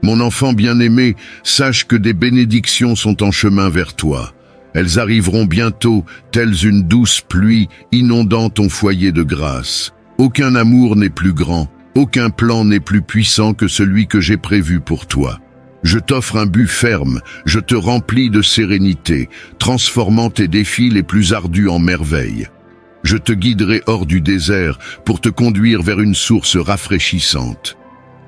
Mon enfant bien-aimé, sache que des bénédictions sont en chemin vers toi. Elles arriveront bientôt, telles une douce pluie inondant ton foyer de grâce. Aucun amour n'est plus grand, aucun plan n'est plus puissant que celui que j'ai prévu pour toi. Je t'offre un but ferme, je te remplis de sérénité, transformant tes défis les plus ardus en merveilles. Je te guiderai hors du désert pour te conduire vers une source rafraîchissante.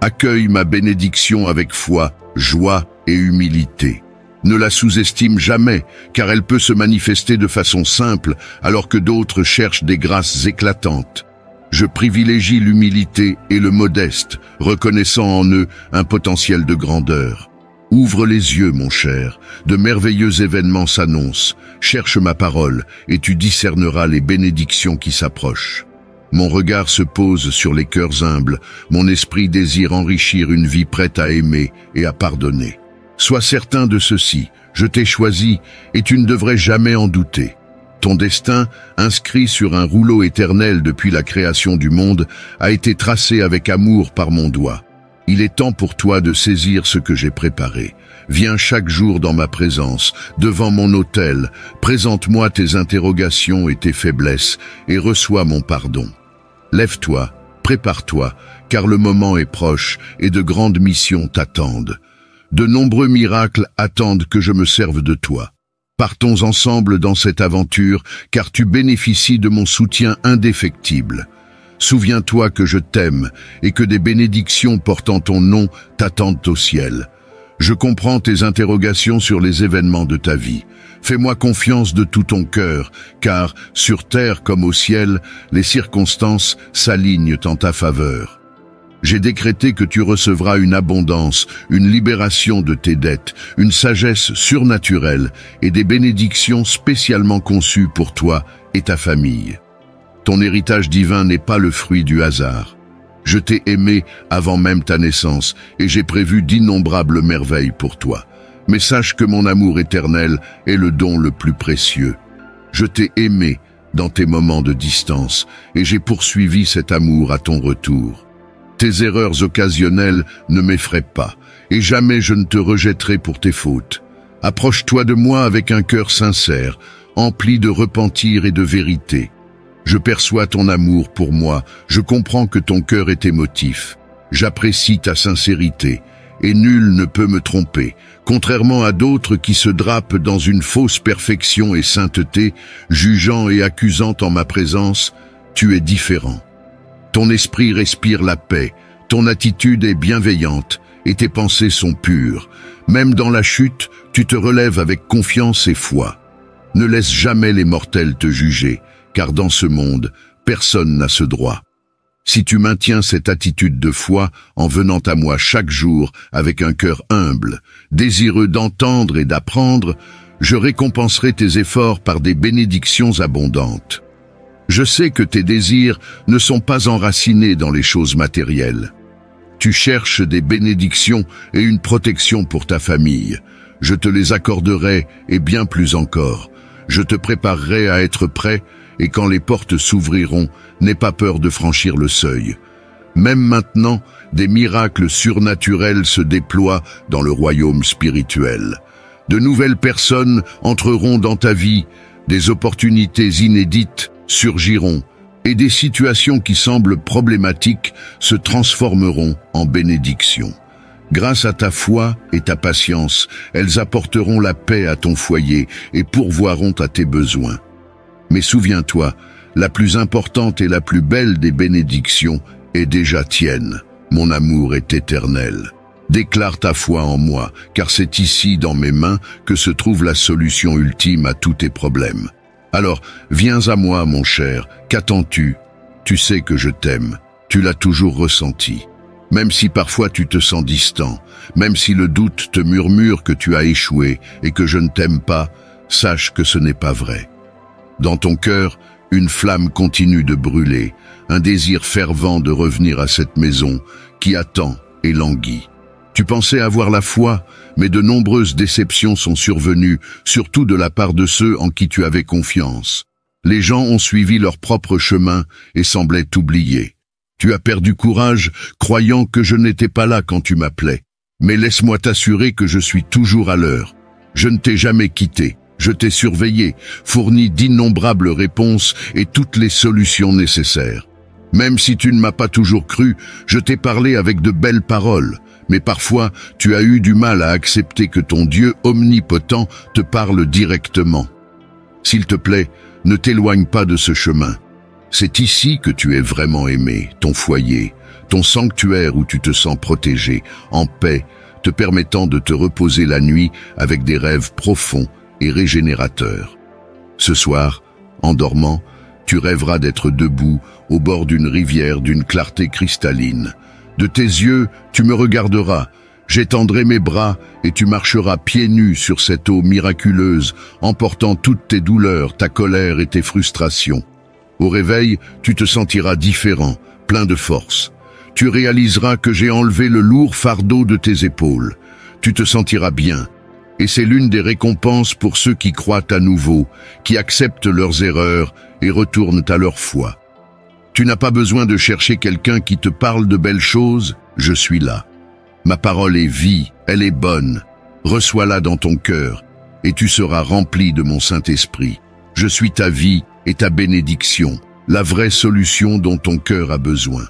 Accueille ma bénédiction avec foi, joie et humilité. Ne la sous-estime jamais, car elle peut se manifester de façon simple, alors que d'autres cherchent des grâces éclatantes. Je privilégie l'humilité et le modeste, reconnaissant en eux un potentiel de grandeur. Ouvre les yeux, mon cher, de merveilleux événements s'annoncent. Cherche ma parole, et tu discerneras les bénédictions qui s'approchent. Mon regard se pose sur les cœurs humbles, mon esprit désire enrichir une vie prête à aimer et à pardonner. Sois certain de ceci, je t'ai choisi et tu ne devrais jamais en douter. Ton destin, inscrit sur un rouleau éternel depuis la création du monde, a été tracé avec amour par mon doigt. Il est temps pour toi de saisir ce que j'ai préparé. Viens chaque jour dans ma présence, devant mon autel, présente-moi tes interrogations et tes faiblesses, et reçois mon pardon. Lève-toi, prépare-toi, car le moment est proche et de grandes missions t'attendent. De nombreux miracles attendent que je me serve de toi. Partons ensemble dans cette aventure, car tu bénéficies de mon soutien indéfectible. Souviens-toi que je t'aime et que des bénédictions portant ton nom t'attendent au ciel. Je comprends tes interrogations sur les événements de ta vie. Fais-moi confiance de tout ton cœur, car, sur terre comme au ciel, les circonstances s'alignent en ta faveur. J'ai décrété que tu recevras une abondance, une libération de tes dettes, une sagesse surnaturelle et des bénédictions spécialement conçues pour toi et ta famille. Ton héritage divin n'est pas le fruit du hasard. Je t'ai aimé avant même ta naissance et j'ai prévu d'innombrables merveilles pour toi. Mais sache que mon amour éternel est le don le plus précieux. Je t'ai aimé dans tes moments de distance et j'ai poursuivi cet amour à ton retour. Tes erreurs occasionnelles ne m'effraient pas, et jamais je ne te rejetterai pour tes fautes. Approche-toi de moi avec un cœur sincère, empli de repentir et de vérité. Je perçois ton amour pour moi, je comprends que ton cœur est émotif. J'apprécie ta sincérité, et nul ne peut me tromper. Contrairement à d'autres qui se drapent dans une fausse perfection et sainteté, jugeant et accusant en ma présence, tu es différent. Ton esprit respire la paix, ton attitude est bienveillante et tes pensées sont pures. Même dans la chute, tu te relèves avec confiance et foi. Ne laisse jamais les mortels te juger, car dans ce monde, personne n'a ce droit. Si tu maintiens cette attitude de foi en venant à moi chaque jour avec un cœur humble, désireux d'entendre et d'apprendre, je récompenserai tes efforts par des bénédictions abondantes. Je sais que tes désirs ne sont pas enracinés dans les choses matérielles. Tu cherches des bénédictions et une protection pour ta famille. Je te les accorderai et bien plus encore. Je te préparerai à être prêt et quand les portes s'ouvriront, n'aie pas peur de franchir le seuil. Même maintenant, des miracles surnaturels se déploient dans le royaume spirituel. De nouvelles personnes entreront dans ta vie, des opportunités inédites surgiront et des situations qui semblent problématiques se transformeront en bénédictions. Grâce à ta foi et ta patience, elles apporteront la paix à ton foyer et pourvoiront à tes besoins. Mais souviens-toi, la plus importante et la plus belle des bénédictions est déjà tienne. Mon amour est éternel. Déclare ta foi en moi, car c'est ici, dans mes mains, que se trouve la solution ultime à tous tes problèmes. Alors, viens à moi, mon cher, qu'attends-tu? Tu sais que je t'aime, tu l'as toujours ressenti. Même si parfois tu te sens distant, même si le doute te murmure que tu as échoué et que je ne t'aime pas, sache que ce n'est pas vrai. Dans ton cœur, une flamme continue de brûler, un désir fervent de revenir à cette maison qui attend et languit. Tu pensais avoir la foi, mais de nombreuses déceptions sont survenues, surtout de la part de ceux en qui tu avais confiance. Les gens ont suivi leur propre chemin et semblaient t'oublier. Tu as perdu courage, croyant que je n'étais pas là quand tu m'appelais. Mais laisse-moi t'assurer que je suis toujours à l'heure. Je ne t'ai jamais quitté. Je t'ai surveillé, fourni d'innombrables réponses et toutes les solutions nécessaires. Même si tu ne m'as pas toujours cru, je t'ai parlé avec de belles paroles. Mais parfois, tu as eu du mal à accepter que ton Dieu omnipotent te parle directement. S'il te plaît, ne t'éloigne pas de ce chemin. C'est ici que tu es vraiment aimé, ton foyer, ton sanctuaire où tu te sens protégé, en paix, te permettant de te reposer la nuit avec des rêves profonds et régénérateurs. Ce soir, en dormant, tu rêveras d'être debout au bord d'une rivière d'une clarté cristalline. De tes yeux, tu me regarderas, j'étendrai mes bras et tu marcheras pieds nus sur cette eau miraculeuse, emportant toutes tes douleurs, ta colère et tes frustrations. Au réveil, tu te sentiras différent, plein de force. Tu réaliseras que j'ai enlevé le lourd fardeau de tes épaules. Tu te sentiras bien. Et c'est l'une des récompenses pour ceux qui croient à nouveau, qui acceptent leurs erreurs et retournent à leur foi. Tu n'as pas besoin de chercher quelqu'un qui te parle de belles choses, je suis là. Ma parole est vie, elle est bonne. Reçois-la dans ton cœur, et tu seras rempli de mon Saint-Esprit. Je suis ta vie et ta bénédiction, la vraie solution dont ton cœur a besoin.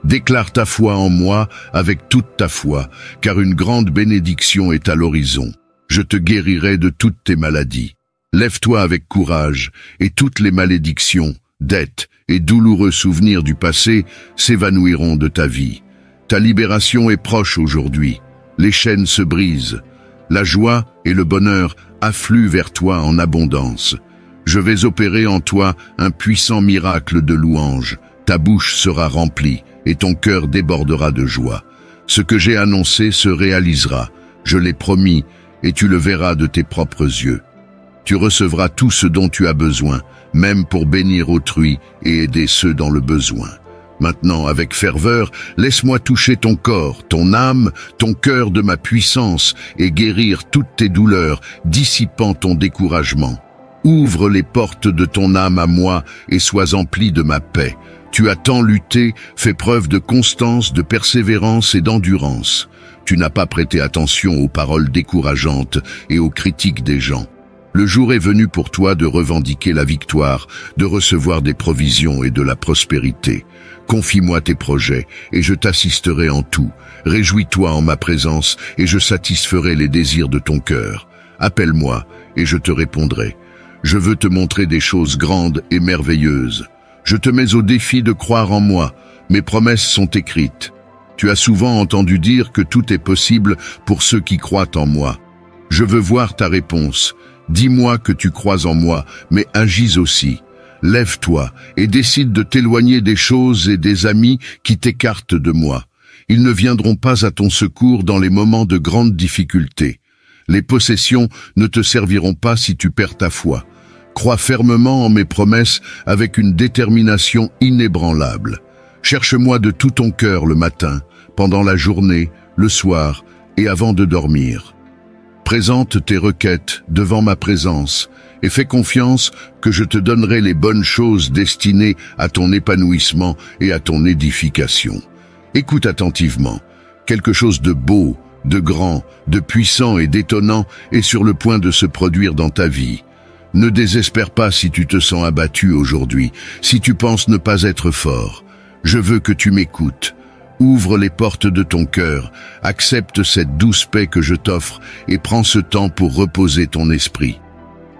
Déclare ta foi en moi avec toute ta foi, car une grande bénédiction est à l'horizon. Je te guérirai de toutes tes maladies. Lève-toi avec courage, et toutes les malédictions, dettes et douloureux souvenirs du passé s'évanouiront de ta vie. Ta libération est proche aujourd'hui. Les chaînes se brisent. La joie et le bonheur affluent vers toi en abondance. Je vais opérer en toi un puissant miracle de louange. Ta bouche sera remplie et ton cœur débordera de joie. Ce que j'ai annoncé se réalisera. Je l'ai promis et tu le verras de tes propres yeux. Tu recevras tout ce dont tu as besoin, même pour bénir autrui et aider ceux dans le besoin. Maintenant, avec ferveur, laisse-moi toucher ton corps, ton âme, ton cœur de ma puissance et guérir toutes tes douleurs, dissipant ton découragement. Ouvre les portes de ton âme à moi et sois empli de ma paix. Tu as tant lutté, fait preuve de constance, de persévérance et d'endurance. Tu n'as pas prêté attention aux paroles décourageantes et aux critiques des gens. Le jour est venu pour toi de revendiquer la victoire, de recevoir des provisions et de la prospérité. Confie-moi tes projets et je t'assisterai en tout. Réjouis-toi en ma présence et je satisferai les désirs de ton cœur. Appelle-moi et je te répondrai. Je veux te montrer des choses grandes et merveilleuses. Je te mets au défi de croire en moi. Mes promesses sont écrites. Tu as souvent entendu dire que tout est possible pour ceux qui croient en moi. Je veux voir ta réponse. Dis-moi que tu crois en moi, mais agis aussi. Lève-toi et décide de t'éloigner des choses et des amis qui t'écartent de moi. Ils ne viendront pas à ton secours dans les moments de grande difficulté. Les possessions ne te serviront pas si tu perds ta foi. Crois fermement en mes promesses avec une détermination inébranlable. Cherche-moi de tout ton cœur le matin, pendant la journée, le soir et avant de dormir. Présente tes requêtes devant ma présence et fais confiance que je te donnerai les bonnes choses destinées à ton épanouissement et à ton édification. Écoute attentivement. Quelque chose de beau, de grand, de puissant et d'étonnant est sur le point de se produire dans ta vie. Ne désespère pas si tu te sens abattu aujourd'hui, si tu penses ne pas être fort. Je veux que tu m'écoutes. Ouvre les portes de ton cœur, accepte cette douce paix que je t'offre et prends ce temps pour reposer ton esprit.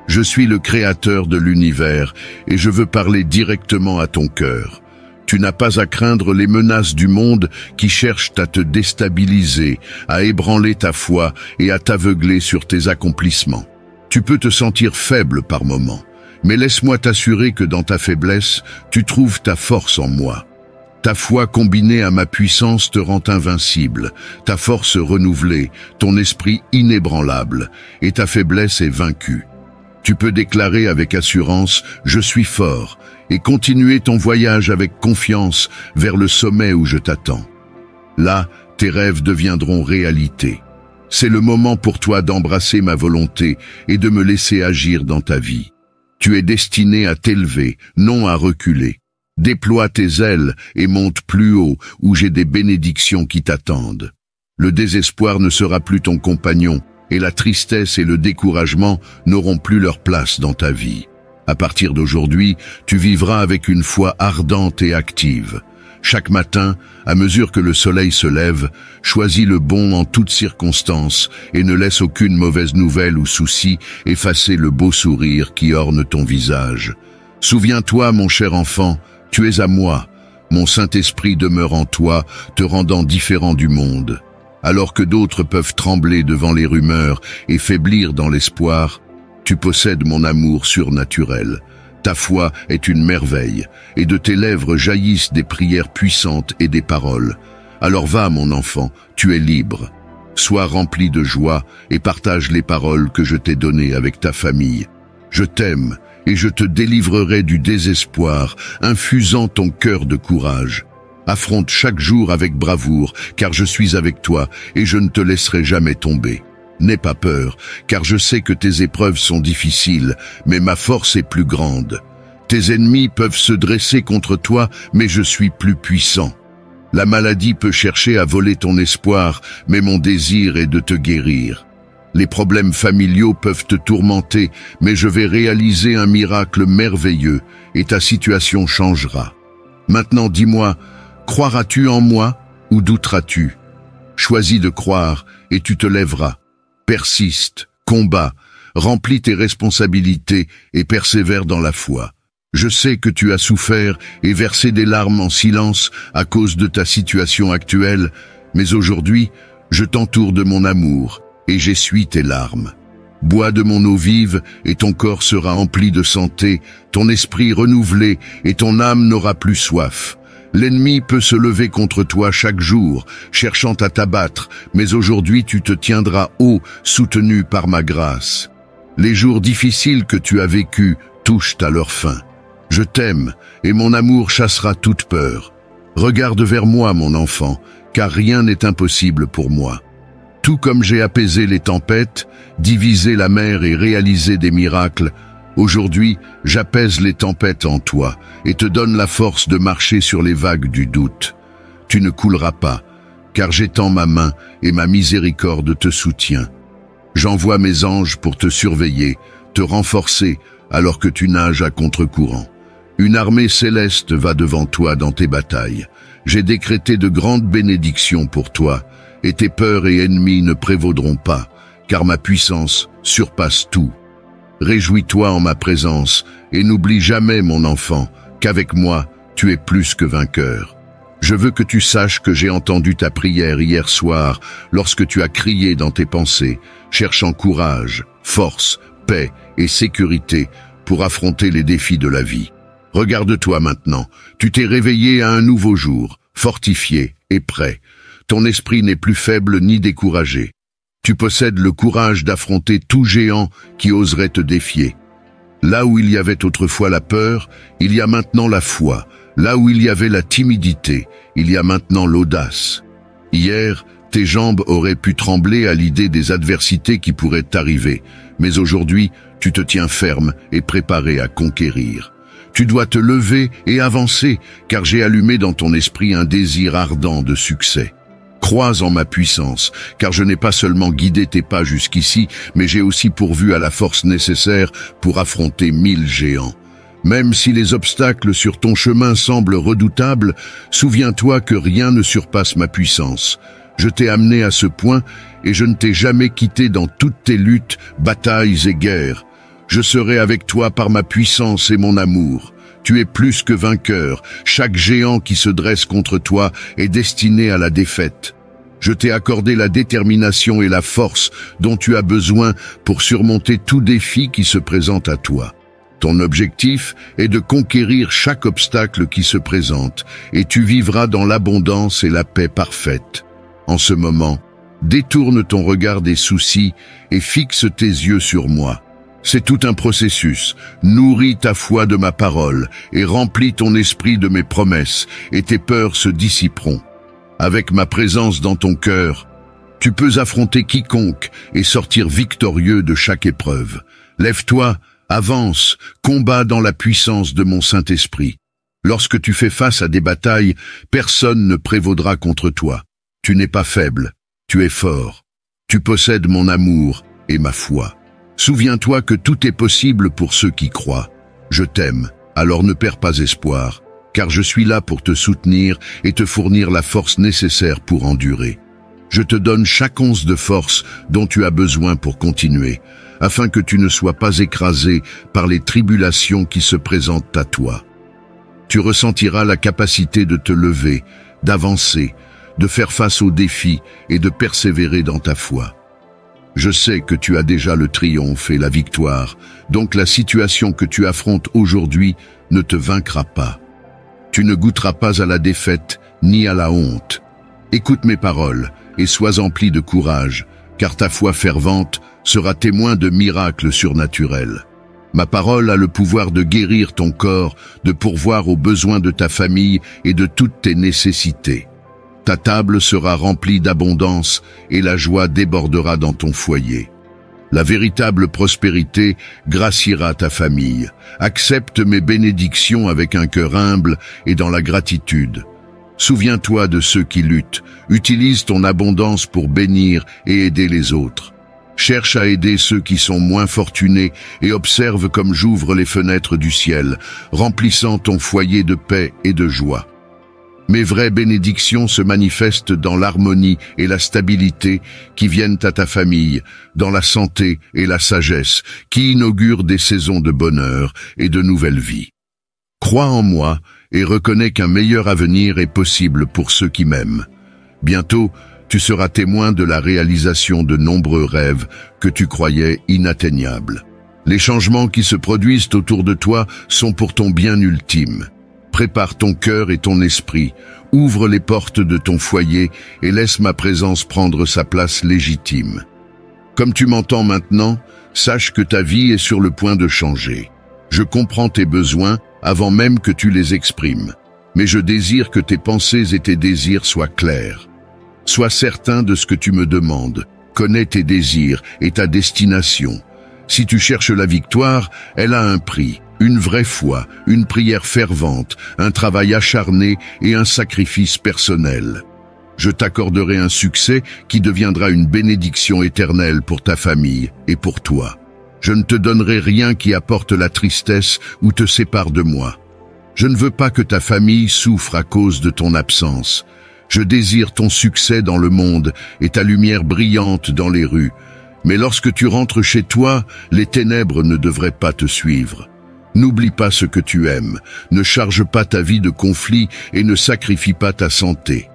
Je suis le créateur de l'univers et je veux parler directement à ton cœur. Tu n'as pas à craindre les menaces du monde qui cherchent à te déstabiliser, à ébranler ta foi et à t'aveugler sur tes accomplissements. Tu peux te sentir faible par moments, mais laisse-moi t'assurer que dans ta faiblesse, tu trouves ta force en moi. Ta foi combinée à ma puissance te rend invincible, ta force renouvelée, ton esprit inébranlable, et ta faiblesse est vaincue. Tu peux déclarer avec assurance « Je suis fort » et continuer ton voyage avec confiance vers le sommet où je t'attends. Là, tes rêves deviendront réalité. C'est le moment pour toi d'embrasser ma volonté et de me laisser agir dans ta vie. Tu es destiné à t'élever, non à reculer. Déploie tes ailes et monte plus haut où j'ai des bénédictions qui t'attendent. Le désespoir ne sera plus ton compagnon, et la tristesse et le découragement n'auront plus leur place dans ta vie. À partir d'aujourd'hui, tu vivras avec une foi ardente et active. Chaque matin, à mesure que le soleil se lève, choisis le bon en toutes circonstances et ne laisse aucune mauvaise nouvelle ou souci effacer le beau sourire qui orne ton visage. Souviens-toi, mon cher enfant, tu es à moi. Mon Saint-Esprit demeure en toi, te rendant différent du monde. Alors que d'autres peuvent trembler devant les rumeurs et faiblir dans l'espoir, tu possèdes mon amour surnaturel. Ta foi est une merveille, et de tes lèvres jaillissent des prières puissantes et des paroles. Alors va, mon enfant, tu es libre. Sois rempli de joie et partage les paroles que je t'ai données avec ta famille. Je t'aime, et je te délivrerai du désespoir, infusant ton cœur de courage. Affronte chaque jour avec bravoure, car je suis avec toi, et je ne te laisserai jamais tomber. N'aie pas peur, car je sais que tes épreuves sont difficiles, mais ma force est plus grande. Tes ennemis peuvent se dresser contre toi, mais je suis plus puissant. La maladie peut chercher à voler ton espoir, mais mon désir est de te guérir. Les problèmes familiaux peuvent te tourmenter, mais je vais réaliser un miracle merveilleux, et ta situation changera. Maintenant dis-moi, croiras-tu en moi ou douteras-tu? Choisis de croire, et tu te lèveras. Persiste, combat, remplis tes responsabilités et persévère dans la foi. Je sais que tu as souffert et versé des larmes en silence à cause de ta situation actuelle, mais aujourd'hui, je t'entoure de mon amour et j'essuie tes larmes. Bois de mon eau vive et ton corps sera empli de santé, ton esprit renouvelé et ton âme n'aura plus soif. L'ennemi peut se lever contre toi chaque jour, cherchant à t'abattre, mais aujourd'hui tu te tiendras haut, soutenu par ma grâce. Les jours difficiles que tu as vécus touchent à leur fin. Je t'aime, et mon amour chassera toute peur. Regarde vers moi, mon enfant, car rien n'est impossible pour moi. Tout comme j'ai apaisé les tempêtes, divisé la mer et réalisé des miracles, aujourd'hui, j'apaise les tempêtes en toi et te donne la force de marcher sur les vagues du doute. Tu ne couleras pas, car j'étends ma main et ma miséricorde te soutient. J'envoie mes anges pour te surveiller, te renforcer alors que tu nages à contre-courant. Une armée céleste va devant toi dans tes batailles. J'ai décrété de grandes bénédictions pour toi, et tes peurs et ennemis ne prévaudront pas, car ma puissance surpasse tout. Réjouis-toi en ma présence, et n'oublie jamais, mon enfant, qu'avec moi, tu es plus que vainqueur. Je veux que tu saches que j'ai entendu ta prière hier soir, lorsque tu as crié dans tes pensées, cherchant courage, force, paix et sécurité pour affronter les défis de la vie. Regarde-toi maintenant, tu t'es réveillé à un nouveau jour, fortifié et prêt. Ton esprit n'est plus faible ni découragé. Tu possèdes le courage d'affronter tout géant qui oserait te défier. Là où il y avait autrefois la peur, il y a maintenant la foi. Là où il y avait la timidité, il y a maintenant l'audace. Hier, tes jambes auraient pu trembler à l'idée des adversités qui pourraient t'arriver, mais aujourd'hui, tu te tiens ferme et préparé à conquérir. Tu dois te lever et avancer, car j'ai allumé dans ton esprit un désir ardent de succès. Crois en ma puissance, car je n'ai pas seulement guidé tes pas jusqu'ici, mais j'ai aussi pourvu à la force nécessaire pour affronter 1000 géants. Même si les obstacles sur ton chemin semblent redoutables, souviens-toi que rien ne surpasse ma puissance. Je t'ai amené à ce point et je ne t'ai jamais quitté dans toutes tes luttes, batailles et guerres. Je serai avec toi par ma puissance et mon amour. Tu es plus que vainqueur. Chaque géant qui se dresse contre toi est destiné à la défaite. Je t'ai accordé la détermination et la force dont tu as besoin pour surmonter tout défi qui se présente à toi. Ton objectif est de conquérir chaque obstacle qui se présente, et tu vivras dans l'abondance et la paix parfaite. En ce moment, détourne ton regard des soucis et fixe tes yeux sur moi. C'est tout un processus. Nourris ta foi de ma parole et remplis ton esprit de mes promesses, et tes peurs se dissiperont. Avec ma présence dans ton cœur, tu peux affronter quiconque et sortir victorieux de chaque épreuve. Lève-toi, avance, combat dans la puissance de mon Saint-Esprit. Lorsque tu fais face à des batailles, personne ne prévaudra contre toi. Tu n'es pas faible. Tu es fort. Tu possèdes mon amour et ma foi. Souviens-toi que tout est possible pour ceux qui croient. Je t'aime, alors ne perds pas espoir, car je suis là pour te soutenir et te fournir la force nécessaire pour endurer. Je te donne chaque once de force dont tu as besoin pour continuer, afin que tu ne sois pas écrasé par les tribulations qui se présentent à toi. Tu ressentiras la capacité de te lever, d'avancer, de faire face aux défis et de persévérer dans ta foi. Je sais que tu as déjà le triomphe et la victoire, donc la situation que tu affrontes aujourd'hui ne te vaincra pas. Tu ne goûteras pas à la défaite ni à la honte. Écoute mes paroles et sois empli de courage, car ta foi fervente sera témoin de miracles surnaturels. Ma parole a le pouvoir de guérir ton corps, de pourvoir aux besoins de ta famille et de toutes tes nécessités. Ta table sera remplie d'abondance et la joie débordera dans ton foyer. La véritable prospérité graciera ta famille. Accepte mes bénédictions avec un cœur humble et dans la gratitude. Souviens-toi de ceux qui luttent. Utilise ton abondance pour bénir et aider les autres. Cherche à aider ceux qui sont moins fortunés et observe comme j'ouvre les fenêtres du ciel, remplissant ton foyer de paix et de joie. Mes vraies bénédictions se manifestent dans l'harmonie et la stabilité qui viennent à ta famille, dans la santé et la sagesse, qui inaugurent des saisons de bonheur et de nouvelles vies. Crois en moi et reconnais qu'un meilleur avenir est possible pour ceux qui m'aiment. Bientôt, tu seras témoin de la réalisation de nombreux rêves que tu croyais inatteignables. Les changements qui se produisent autour de toi sont pour ton bien ultime. Prépare ton cœur et ton esprit, ouvre les portes de ton foyer et laisse ma présence prendre sa place légitime. Comme tu m'entends maintenant, sache que ta vie est sur le point de changer. Je comprends tes besoins avant même que tu les exprimes, mais je désire que tes pensées et tes désirs soient clairs. Sois certain de ce que tu me demandes, connais tes désirs et ta destination. Si tu cherches la victoire, elle a un prix. Une vraie foi, une prière fervente, un travail acharné et un sacrifice personnel. Je t'accorderai un succès qui deviendra une bénédiction éternelle pour ta famille et pour toi. Je ne te donnerai rien qui apporte la tristesse ou te sépare de moi. Je ne veux pas que ta famille souffre à cause de ton absence. Je désire ton succès dans le monde et ta lumière brillante dans les rues. Mais lorsque tu rentres chez toi, les ténèbres ne devraient pas te suivre. N'oublie pas ce que tu aimes, ne charge pas ta vie de conflits et ne sacrifie pas ta santé.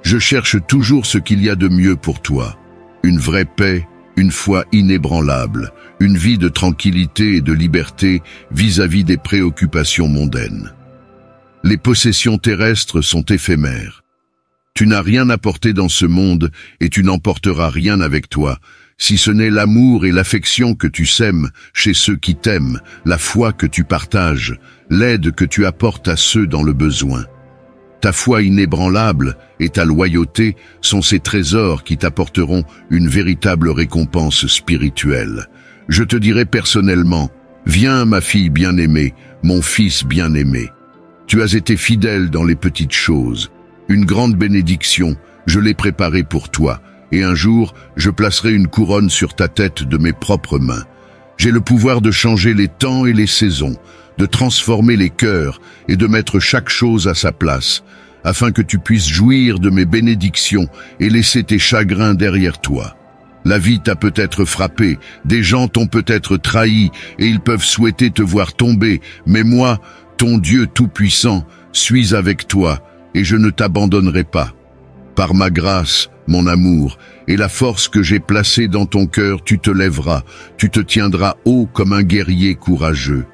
Je cherche toujours ce qu'il y a de mieux pour toi. Une vraie paix, une foi inébranlable, une vie de tranquillité et de liberté vis-à-vis des préoccupations mondaines. Les possessions terrestres sont éphémères. Tu n'as rien apporté dans ce monde et tu n'emporteras rien avec toi, si ce n'est l'amour et l'affection que tu sèmes chez ceux qui t'aiment, la foi que tu partages, l'aide que tu apportes à ceux dans le besoin. Ta foi inébranlable et ta loyauté sont ces trésors qui t'apporteront une véritable récompense spirituelle. Je te dirai personnellement, viens ma fille bien-aimée, mon fils bien-aimé. Tu as été fidèle dans les petites choses. Une grande bénédiction, je l'ai préparée pour toi. Et un jour, je placerai une couronne sur ta tête de mes propres mains. J'ai le pouvoir de changer les temps et les saisons, de transformer les cœurs et de mettre chaque chose à sa place, afin que tu puisses jouir de mes bénédictions et laisser tes chagrins derrière toi. La vie t'a peut-être frappé, des gens t'ont peut-être trahi et ils peuvent souhaiter te voir tomber, mais moi, ton Dieu tout-puissant, suis avec toi et je ne t'abandonnerai pas. Par ma grâce, mon amour, et la force que j'ai placée dans ton cœur, tu te lèveras, tu te tiendras haut comme un guerrier courageux.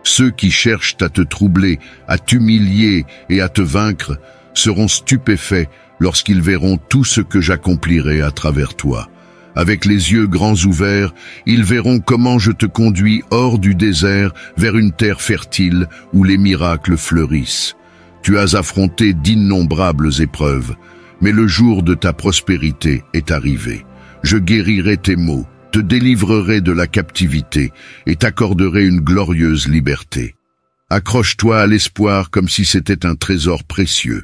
Ceux qui cherchent à te troubler, à t'humilier et à te vaincre seront stupéfaits lorsqu'ils verront tout ce que j'accomplirai à travers toi. Avec les yeux grands ouverts, ils verront comment je te conduis hors du désert vers une terre fertile où les miracles fleurissent. Tu as affronté d'innombrables épreuves, mais le jour de ta prospérité est arrivé. Je guérirai tes maux, te délivrerai de la captivité et t'accorderai une glorieuse liberté. Accroche-toi à l'espoir comme si c'était un trésor précieux.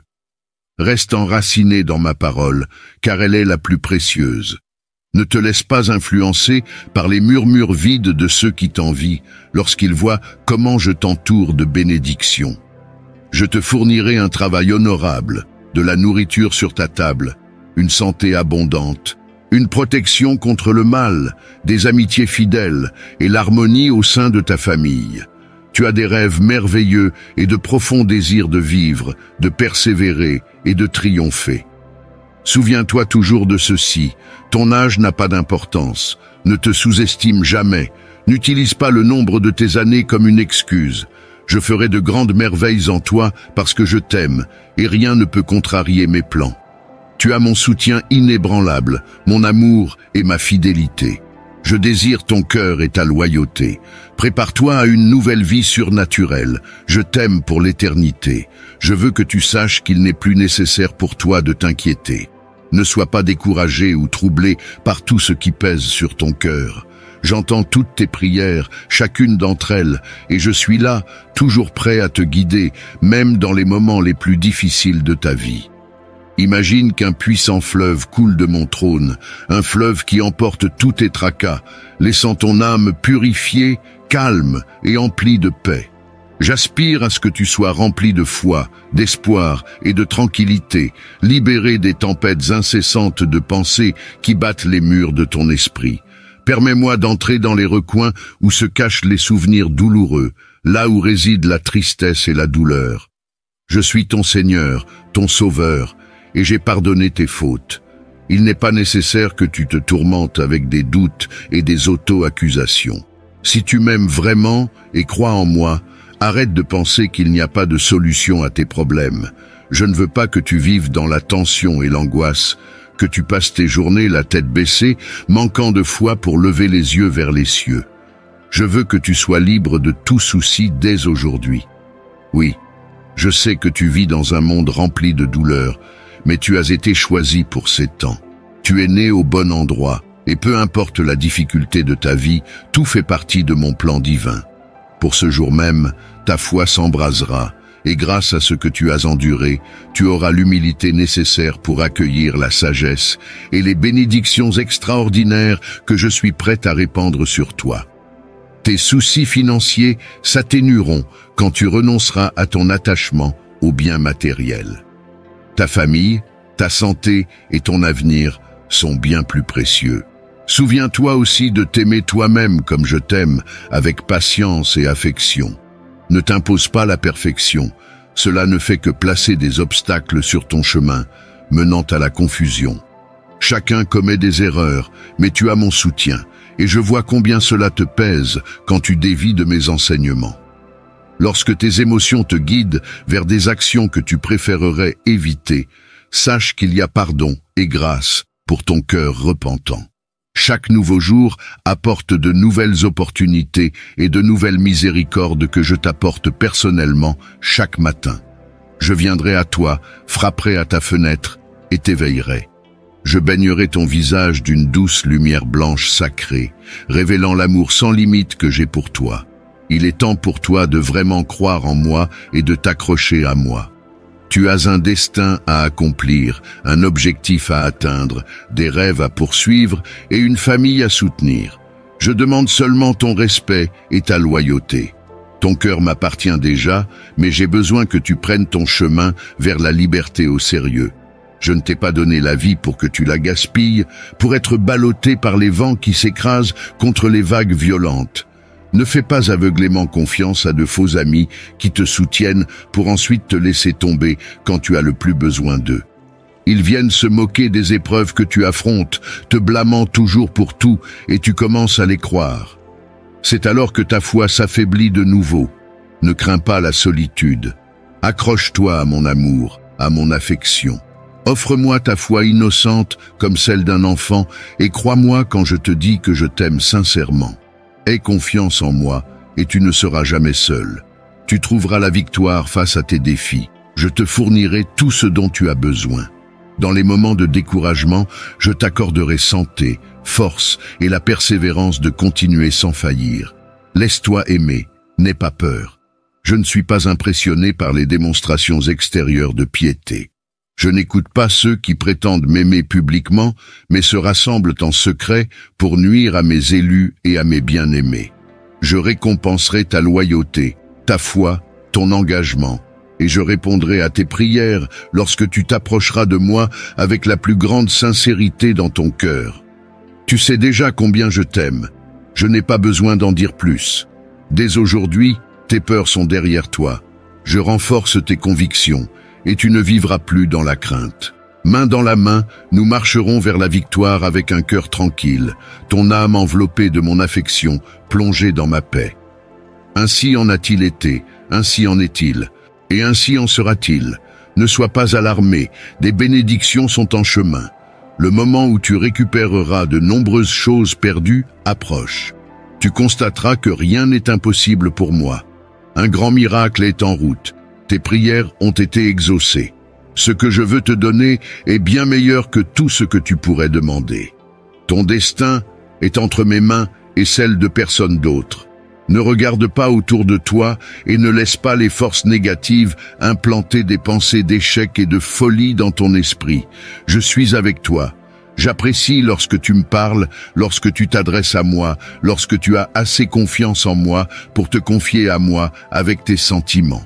Reste enraciné dans ma parole, car elle est la plus précieuse. Ne te laisse pas influencer par les murmures vides de ceux qui t'envient lorsqu'ils voient comment je t'entoure de bénédictions. Je te fournirai un travail honorable, de la nourriture sur ta table, une santé abondante, une protection contre le mal, des amitiés fidèles et l'harmonie au sein de ta famille. Tu as des rêves merveilleux et de profonds désirs de vivre, de persévérer et de triompher. Souviens-toi toujours de ceci, ton âge n'a pas d'importance, ne te sous-estime jamais, n'utilise pas le nombre de tes années comme une excuse. Je ferai de grandes merveilles en toi parce que je t'aime et rien ne peut contrarier mes plans. Tu as mon soutien inébranlable, mon amour et ma fidélité. Je désire ton cœur et ta loyauté. Prépare-toi à une nouvelle vie surnaturelle. Je t'aime pour l'éternité. Je veux que tu saches qu'il n'est plus nécessaire pour toi de t'inquiéter. Ne sois pas découragé ou troublé par tout ce qui pèse sur ton cœur. J'entends toutes tes prières, chacune d'entre elles, et je suis là, toujours prêt à te guider, même dans les moments les plus difficiles de ta vie. Imagine qu'un puissant fleuve coule de mon trône, un fleuve qui emporte tous tes tracas, laissant ton âme purifiée, calme et emplie de paix. J'aspire à ce que tu sois rempli de foi, d'espoir et de tranquillité, libéré des tempêtes incessantes de pensées qui battent les murs de ton esprit. Permets-moi d'entrer dans les recoins où se cachent les souvenirs douloureux, là où réside la tristesse et la douleur. Je suis ton Seigneur, ton Sauveur, et j'ai pardonné tes fautes. Il n'est pas nécessaire que tu te tourmentes avec des doutes et des auto-accusations. Si tu m'aimes vraiment et crois en moi, arrête de penser qu'il n'y a pas de solution à tes problèmes. Je ne veux pas que tu vives dans la tension et l'angoisse, que tu passes tes journées la tête baissée, manquant de foi pour lever les yeux vers les cieux. Je veux que tu sois libre de tout souci dès aujourd'hui. Oui, je sais que tu vis dans un monde rempli de douleurs, mais tu as été choisi pour ces temps. Tu es né au bon endroit, et peu importe la difficulté de ta vie, tout fait partie de mon plan divin. Pour ce jour même, ta foi s'embrasera, et grâce à ce que tu as enduré, tu auras l'humilité nécessaire pour accueillir la sagesse et les bénédictions extraordinaires que je suis prêt à répandre sur toi. Tes soucis financiers s'atténueront quand tu renonceras à ton attachement aux biens matériels. Ta famille, ta santé et ton avenir sont bien plus précieux. Souviens-toi aussi de t'aimer toi-même comme je t'aime, avec patience et affection. Ne t'impose pas la perfection, cela ne fait que placer des obstacles sur ton chemin, menant à la confusion. Chacun commet des erreurs, mais tu as mon soutien, et je vois combien cela te pèse quand tu dévies de mes enseignements. Lorsque tes émotions te guident vers des actions que tu préférerais éviter, sache qu'il y a pardon et grâce pour ton cœur repentant. Chaque nouveau jour apporte de nouvelles opportunités et de nouvelles miséricordes que je t'apporte personnellement chaque matin. Je viendrai à toi, frapperai à ta fenêtre et t'éveillerai. Je baignerai ton visage d'une douce lumière blanche sacrée, révélant l'amour sans limite que j'ai pour toi. Il est temps pour toi de vraiment croire en moi et de t'accrocher à moi. Tu as un destin à accomplir, un objectif à atteindre, des rêves à poursuivre et une famille à soutenir. Je demande seulement ton respect et ta loyauté. Ton cœur m'appartient déjà, mais j'ai besoin que tu prennes ton chemin vers la liberté au sérieux. Je ne t'ai pas donné la vie pour que tu la gaspilles, pour être ballotté par les vents qui s'écrasent contre les vagues violentes. Ne fais pas aveuglément confiance à de faux amis qui te soutiennent pour ensuite te laisser tomber quand tu as le plus besoin d'eux. Ils viennent se moquer des épreuves que tu affrontes, te blâmant toujours pour tout, et tu commences à les croire. C'est alors que ta foi s'affaiblit de nouveau. Ne crains pas la solitude. Accroche-toi à mon amour, à mon affection. Offre-moi ta foi innocente comme celle d'un enfant, et crois-moi quand je te dis que je t'aime sincèrement. Aie confiance en moi et tu ne seras jamais seul. Tu trouveras la victoire face à tes défis. Je te fournirai tout ce dont tu as besoin. Dans les moments de découragement, je t'accorderai santé, force et la persévérance de continuer sans faillir. Laisse-toi aimer, n'aie pas peur. Je ne suis pas impressionné par les démonstrations extérieures de piété. Je n'écoute pas ceux qui prétendent m'aimer publiquement, mais se rassemblent en secret pour nuire à mes élus et à mes bien-aimés. Je récompenserai ta loyauté, ta foi, ton engagement, et je répondrai à tes prières lorsque tu t'approcheras de moi avec la plus grande sincérité dans ton cœur. Tu sais déjà combien je t'aime. Je n'ai pas besoin d'en dire plus. Dès aujourd'hui, tes peurs sont derrière toi. Je renforce tes convictions, et tu ne vivras plus dans la crainte. Main dans la main, nous marcherons vers la victoire avec un cœur tranquille, ton âme enveloppée de mon affection, plongée dans ma paix. Ainsi en a-t-il été, ainsi en est-il, et ainsi en sera-t-il. Ne sois pas alarmé, des bénédictions sont en chemin. Le moment où tu récupéreras de nombreuses choses perdues approche. Tu constateras que rien n'est impossible pour moi. Un grand miracle est en route. Tes prières ont été exaucées. Ce que je veux te donner est bien meilleur que tout ce que tu pourrais demander. Ton destin est entre mes mains et celle de personne d'autre. Ne regarde pas autour de toi et ne laisse pas les forces négatives implanter des pensées d'échec et de folie dans ton esprit. Je suis avec toi. J'apprécie lorsque tu me parles, lorsque tu t'adresses à moi, lorsque tu as assez confiance en moi pour te confier à moi avec tes sentiments.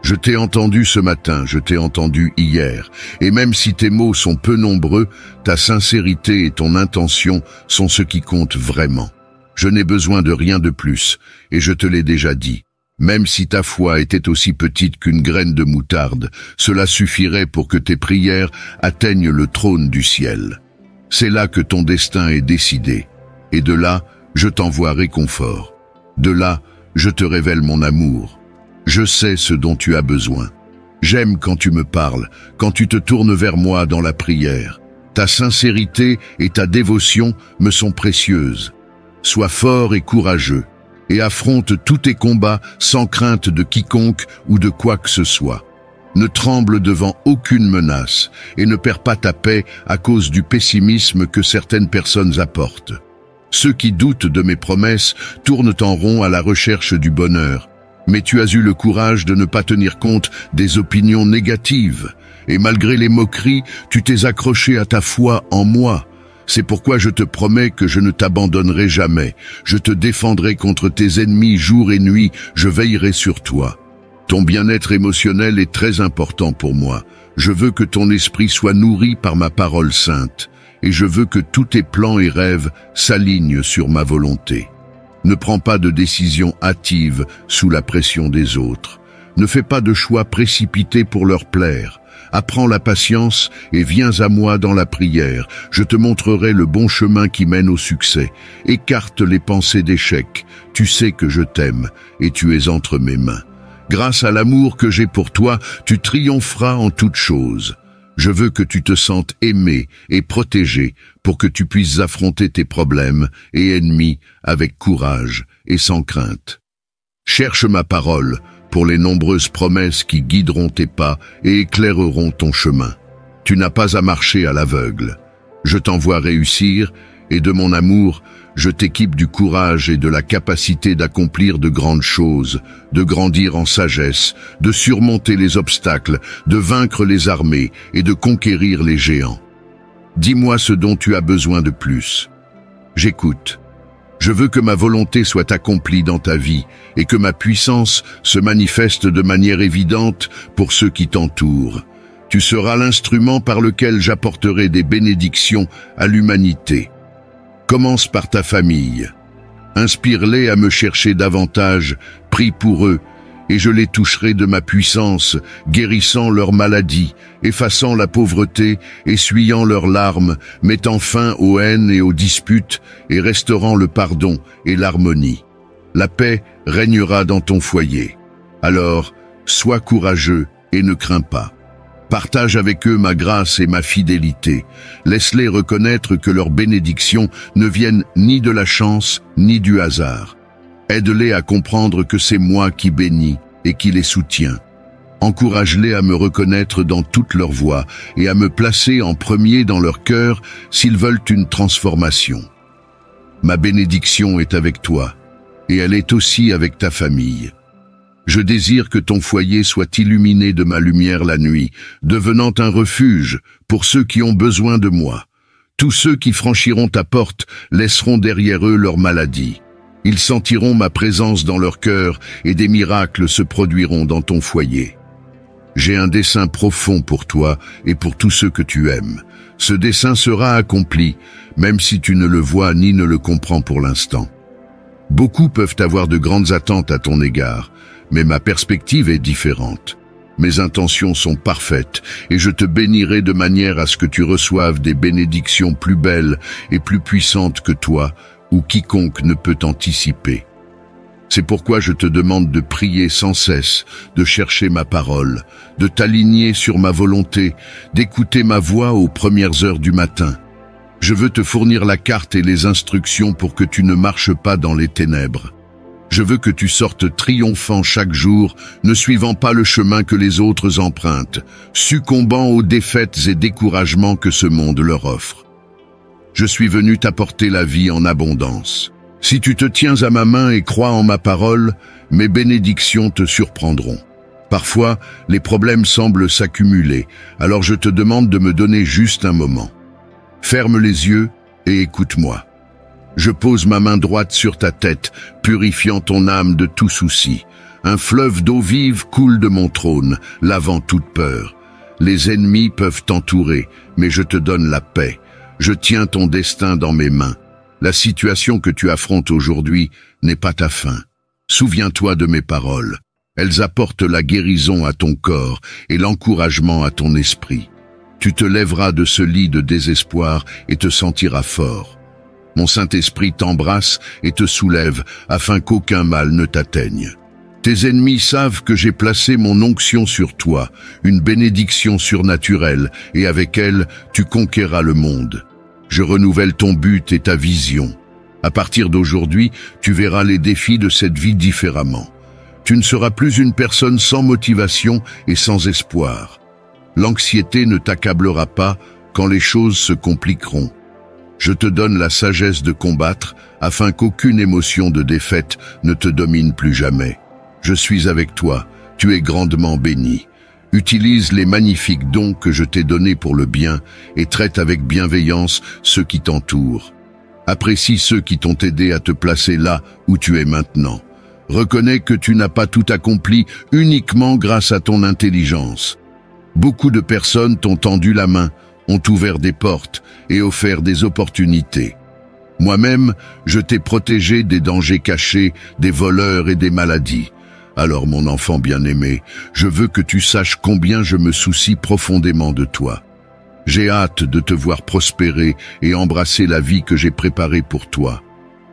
Je t'ai entendu ce matin, je t'ai entendu hier, et même si tes mots sont peu nombreux, ta sincérité et ton intention sont ce qui compte vraiment. Je n'ai besoin de rien de plus, et je te l'ai déjà dit. Même si ta foi était aussi petite qu'une graine de moutarde, cela suffirait pour que tes prières atteignent le trône du ciel. C'est là que ton destin est décidé, et de là, je t'envoie réconfort. De là, je te révèle mon amour. Je sais ce dont tu as besoin. J'aime quand tu me parles, quand tu te tournes vers moi dans la prière. Ta sincérité et ta dévotion me sont précieuses. Sois fort et courageux, et affronte tous tes combats sans crainte de quiconque ou de quoi que ce soit. Ne tremble devant aucune menace, et ne perds pas ta paix à cause du pessimisme que certaines personnes apportent. Ceux qui doutent de mes promesses tournent en rond à la recherche du bonheur. Mais tu as eu le courage de ne pas tenir compte des opinions négatives, et malgré les moqueries, tu t'es accroché à ta foi en moi. C'est pourquoi je te promets que je ne t'abandonnerai jamais. Je te défendrai contre tes ennemis jour et nuit, je veillerai sur toi. Ton bien-être émotionnel est très important pour moi. Je veux que ton esprit soit nourri par ma parole sainte, et je veux que tous tes plans et rêves s'alignent sur ma volonté. Ne prends pas de décisions hâtives sous la pression des autres. Ne fais pas de choix précipités pour leur plaire. Apprends la patience et viens à moi dans la prière. Je te montrerai le bon chemin qui mène au succès. Écarte les pensées d'échec. Tu sais que je t'aime et tu es entre mes mains. Grâce à l'amour que j'ai pour toi, tu triompheras en toutes choses. Je veux que tu te sentes aimé et protégé pour que tu puisses affronter tes problèmes et ennemis avec courage et sans crainte. Cherche ma parole pour les nombreuses promesses qui guideront tes pas et éclaireront ton chemin. Tu n'as pas à marcher à l'aveugle. Je t'envoie réussir et de mon amour, je t'équipe du courage et de la capacité d'accomplir de grandes choses, de grandir en sagesse, de surmonter les obstacles, de vaincre les armées et de conquérir les géants. Dis-moi ce dont tu as besoin de plus. J'écoute. Je veux que ma volonté soit accomplie dans ta vie et que ma puissance se manifeste de manière évidente pour ceux qui t'entourent. Tu seras l'instrument par lequel j'apporterai des bénédictions à l'humanité. Commence par ta famille. Inspire-les à me chercher davantage, prie pour eux, et je les toucherai de ma puissance, guérissant leurs maladies, effaçant la pauvreté, essuyant leurs larmes, mettant fin aux haines et aux disputes, et restaurant le pardon et l'harmonie. La paix régnera dans ton foyer. Alors, sois courageux et ne crains pas. Partage avec eux ma grâce et ma fidélité. Laisse-les reconnaître que leurs bénédictions ne viennent ni de la chance ni du hasard. Aide-les à comprendre que c'est moi qui bénis et qui les soutiens. Encourage-les à me reconnaître dans toute leur voie et à me placer en premier dans leur cœur s'ils veulent une transformation. Ma bénédiction est avec toi et elle est aussi avec ta famille. Je désire que ton foyer soit illuminé de ma lumière la nuit, devenant un refuge pour ceux qui ont besoin de moi. Tous ceux qui franchiront ta porte laisseront derrière eux leur maladie. Ils sentiront ma présence dans leur cœur et des miracles se produiront dans ton foyer. J'ai un dessein profond pour toi et pour tous ceux que tu aimes. Ce dessein sera accompli, même si tu ne le vois ni ne le comprends pour l'instant. Beaucoup peuvent avoir de grandes attentes à ton égard, mais ma perspective est différente. Mes intentions sont parfaites et je te bénirai de manière à ce que tu reçoives des bénédictions plus belles et plus puissantes que toi ou quiconque ne peut anticiper. C'est pourquoi je te demande de prier sans cesse, de chercher ma parole, de t'aligner sur ma volonté, d'écouter ma voix aux premières heures du matin. Je veux te fournir la carte et les instructions pour que tu ne marches pas dans les ténèbres. Je veux que tu sortes triomphant chaque jour, ne suivant pas le chemin que les autres empruntent, succombant aux défaites et découragements que ce monde leur offre. Je suis venu t'apporter la vie en abondance. Si tu te tiens à ma main et crois en ma parole, mes bénédictions te surprendront. Parfois, les problèmes semblent s'accumuler, alors je te demande de me donner juste un moment. Ferme les yeux et écoute-moi. Je pose ma main droite sur ta tête, purifiant ton âme de tout souci. Un fleuve d'eau vive coule de mon trône, lavant toute peur. Les ennemis peuvent t'entourer, mais je te donne la paix. Je tiens ton destin dans mes mains. La situation que tu affrontes aujourd'hui n'est pas ta fin. Souviens-toi de mes paroles. Elles apportent la guérison à ton corps et l'encouragement à ton esprit. Tu te lèveras de ce lit de désespoir et te sentiras fort. Mon Saint-Esprit t'embrasse et te soulève afin qu'aucun mal ne t'atteigne. Tes ennemis savent que j'ai placé mon onction sur toi, une bénédiction surnaturelle, et avec elle, tu conquéras le monde. Je renouvelle ton but et ta vision. À partir d'aujourd'hui, tu verras les défis de cette vie différemment. Tu ne seras plus une personne sans motivation et sans espoir. L'anxiété ne t'accablera pas quand les choses se compliqueront. Je te donne la sagesse de combattre afin qu'aucune émotion de défaite ne te domine plus jamais. Je suis avec toi, tu es grandement béni. Utilise les magnifiques dons que je t'ai donnés pour le bien et traite avec bienveillance ceux qui t'entourent. Apprécie ceux qui t'ont aidé à te placer là où tu es maintenant. Reconnais que tu n'as pas tout accompli uniquement grâce à ton intelligence. Beaucoup de personnes t'ont tendu la main, ont ouvert des portes et offert des opportunités. Moi-même, je t'ai protégé des dangers cachés, des voleurs et des maladies. Alors mon enfant bien-aimé, je veux que tu saches combien je me soucie profondément de toi. J'ai hâte de te voir prospérer et embrasser la vie que j'ai préparée pour toi.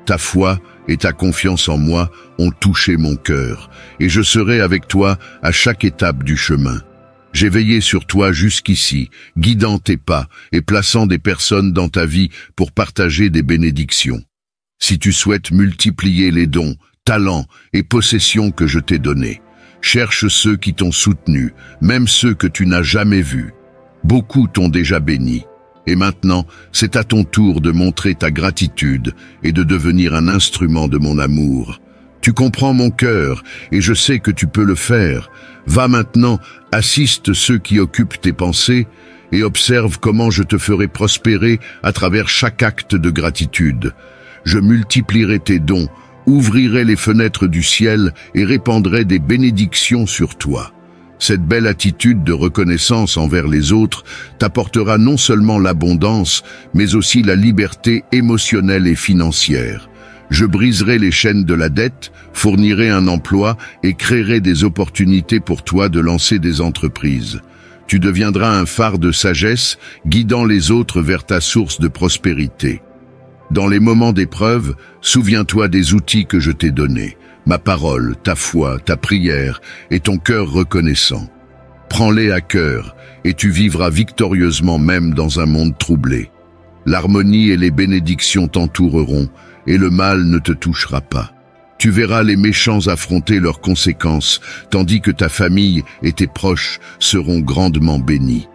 Ta foi et ta confiance en moi ont touché mon cœur, et je serai avec toi à chaque étape du chemin. J'ai veillé sur toi jusqu'ici, guidant tes pas et plaçant des personnes dans ta vie pour partager des bénédictions. Si tu souhaites multiplier les dons, talents et possessions que je t'ai donnés, cherche ceux qui t'ont soutenu, même ceux que tu n'as jamais vus. Beaucoup t'ont déjà béni. Et maintenant, c'est à ton tour de montrer ta gratitude et de devenir un instrument de mon amour. Tu comprends mon cœur et je sais que tu peux le faire. Va maintenant, assiste ceux qui occupent tes pensées et observe comment je te ferai prospérer à travers chaque acte de gratitude. Je multiplierai tes dons, ouvrirai les fenêtres du ciel et répandrai des bénédictions sur toi. Cette belle attitude de reconnaissance envers les autres t'apportera non seulement l'abondance, mais aussi la liberté émotionnelle et financière. Je briserai les chaînes de la dette, fournirai un emploi et créerai des opportunités pour toi de lancer des entreprises. Tu deviendras un phare de sagesse, guidant les autres vers ta source de prospérité. Dans les moments d'épreuve, souviens-toi des outils que je t'ai donnés. Ma parole, ta foi, ta prière et ton cœur reconnaissant. Prends-les à cœur et tu vivras victorieusement même dans un monde troublé. L'harmonie et les bénédictions t'entoureront et le mal ne te touchera pas. Tu verras les méchants affronter leurs conséquences, tandis que ta famille et tes proches seront grandement bénis.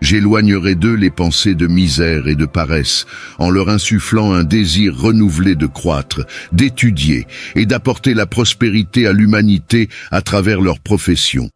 J'éloignerai d'eux les pensées de misère et de paresse, en leur insufflant un désir renouvelé de croître, d'étudier et d'apporter la prospérité à l'humanité à travers leur profession.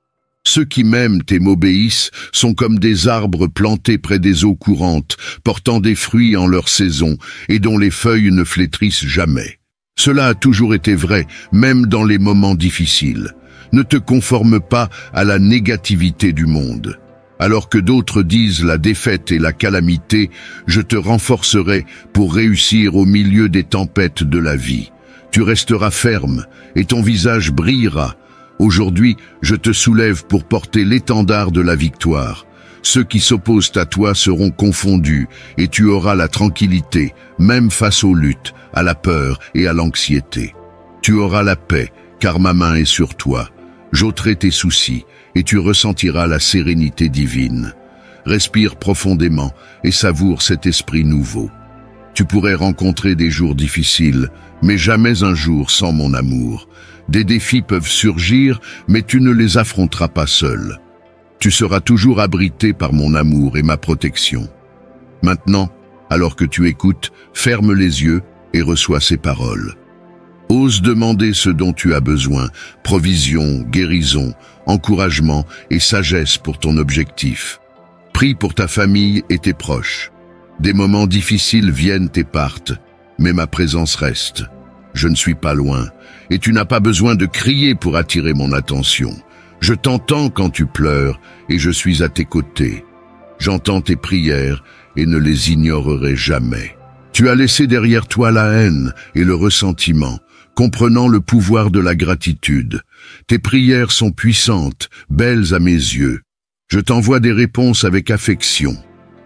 Ceux qui m'aiment et m'obéissent sont comme des arbres plantés près des eaux courantes, portant des fruits en leur saison et dont les feuilles ne flétrissent jamais. Cela a toujours été vrai, même dans les moments difficiles. Ne te conforme pas à la négativité du monde. Alors que d'autres disent la défaite et la calamité, je te renforcerai pour réussir au milieu des tempêtes de la vie. Tu resteras ferme et ton visage brillera. Aujourd'hui, je te soulève pour porter l'étendard de la victoire. Ceux qui s'opposent à toi seront confondus et tu auras la tranquillité, même face aux luttes, à la peur et à l'anxiété. Tu auras la paix, car ma main est sur toi. J'ôterai tes soucis et tu ressentiras la sérénité divine. Respire profondément et savoure cet esprit nouveau. Tu pourrais rencontrer des jours difficiles, mais jamais un jour sans mon amour. Des défis peuvent surgir, mais tu ne les affronteras pas seul. Tu seras toujours abrité par mon amour et ma protection. Maintenant, alors que tu écoutes, ferme les yeux et reçois ces paroles. Ose demander ce dont tu as besoin, provision, guérison, encouragement et sagesse pour ton objectif. Prie pour ta famille et tes proches. Des moments difficiles viennent et partent, mais ma présence reste. Je ne suis pas loin, et tu n'as pas besoin de crier pour attirer mon attention. Je t'entends quand tu pleures, et je suis à tes côtés. J'entends tes prières, et ne les ignorerai jamais. Tu as laissé derrière toi la haine et le ressentiment, comprenant le pouvoir de la gratitude. Tes prières sont puissantes, belles à mes yeux. Je t'envoie des réponses avec affection.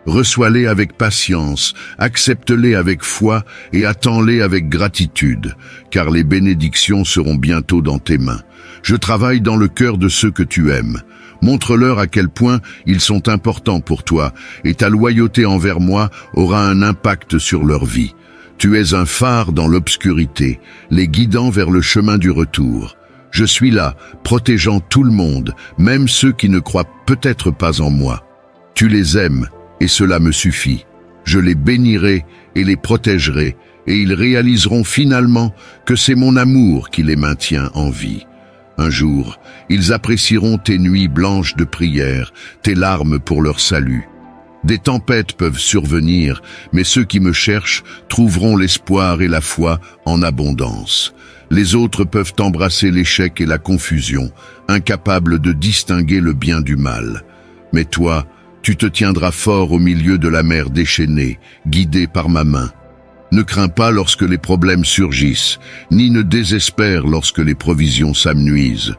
Reçois-les avec patience, accepte-les avec foi et attends-les avec gratitude, car les bénédictions seront bientôt dans tes mains. Je travaille dans le cœur de ceux que tu aimes. Montre-leur à quel point ils sont importants pour toi, et ta loyauté envers moi aura un impact sur leur vie. Tu es un phare dans l'obscurité, les guidant vers le chemin du retour. Je suis là, protégeant tout le monde, même ceux qui ne croient peut-être pas en moi. Tu les aimes, et cela me suffit. Je les bénirai et les protégerai, et ils réaliseront finalement que c'est mon amour qui les maintient en vie. Un jour, ils apprécieront tes nuits blanches de prière, tes larmes pour leur salut. Des tempêtes peuvent survenir, mais ceux qui me cherchent trouveront l'espoir et la foi en abondance. Les autres peuvent embrasser l'échec et la confusion, incapables de distinguer le bien du mal. Mais toi, tu te tiendras fort au milieu de la mer déchaînée, guidé par ma main. Ne crains pas lorsque les problèmes surgissent, ni ne désespère lorsque les provisions s'amenuisent.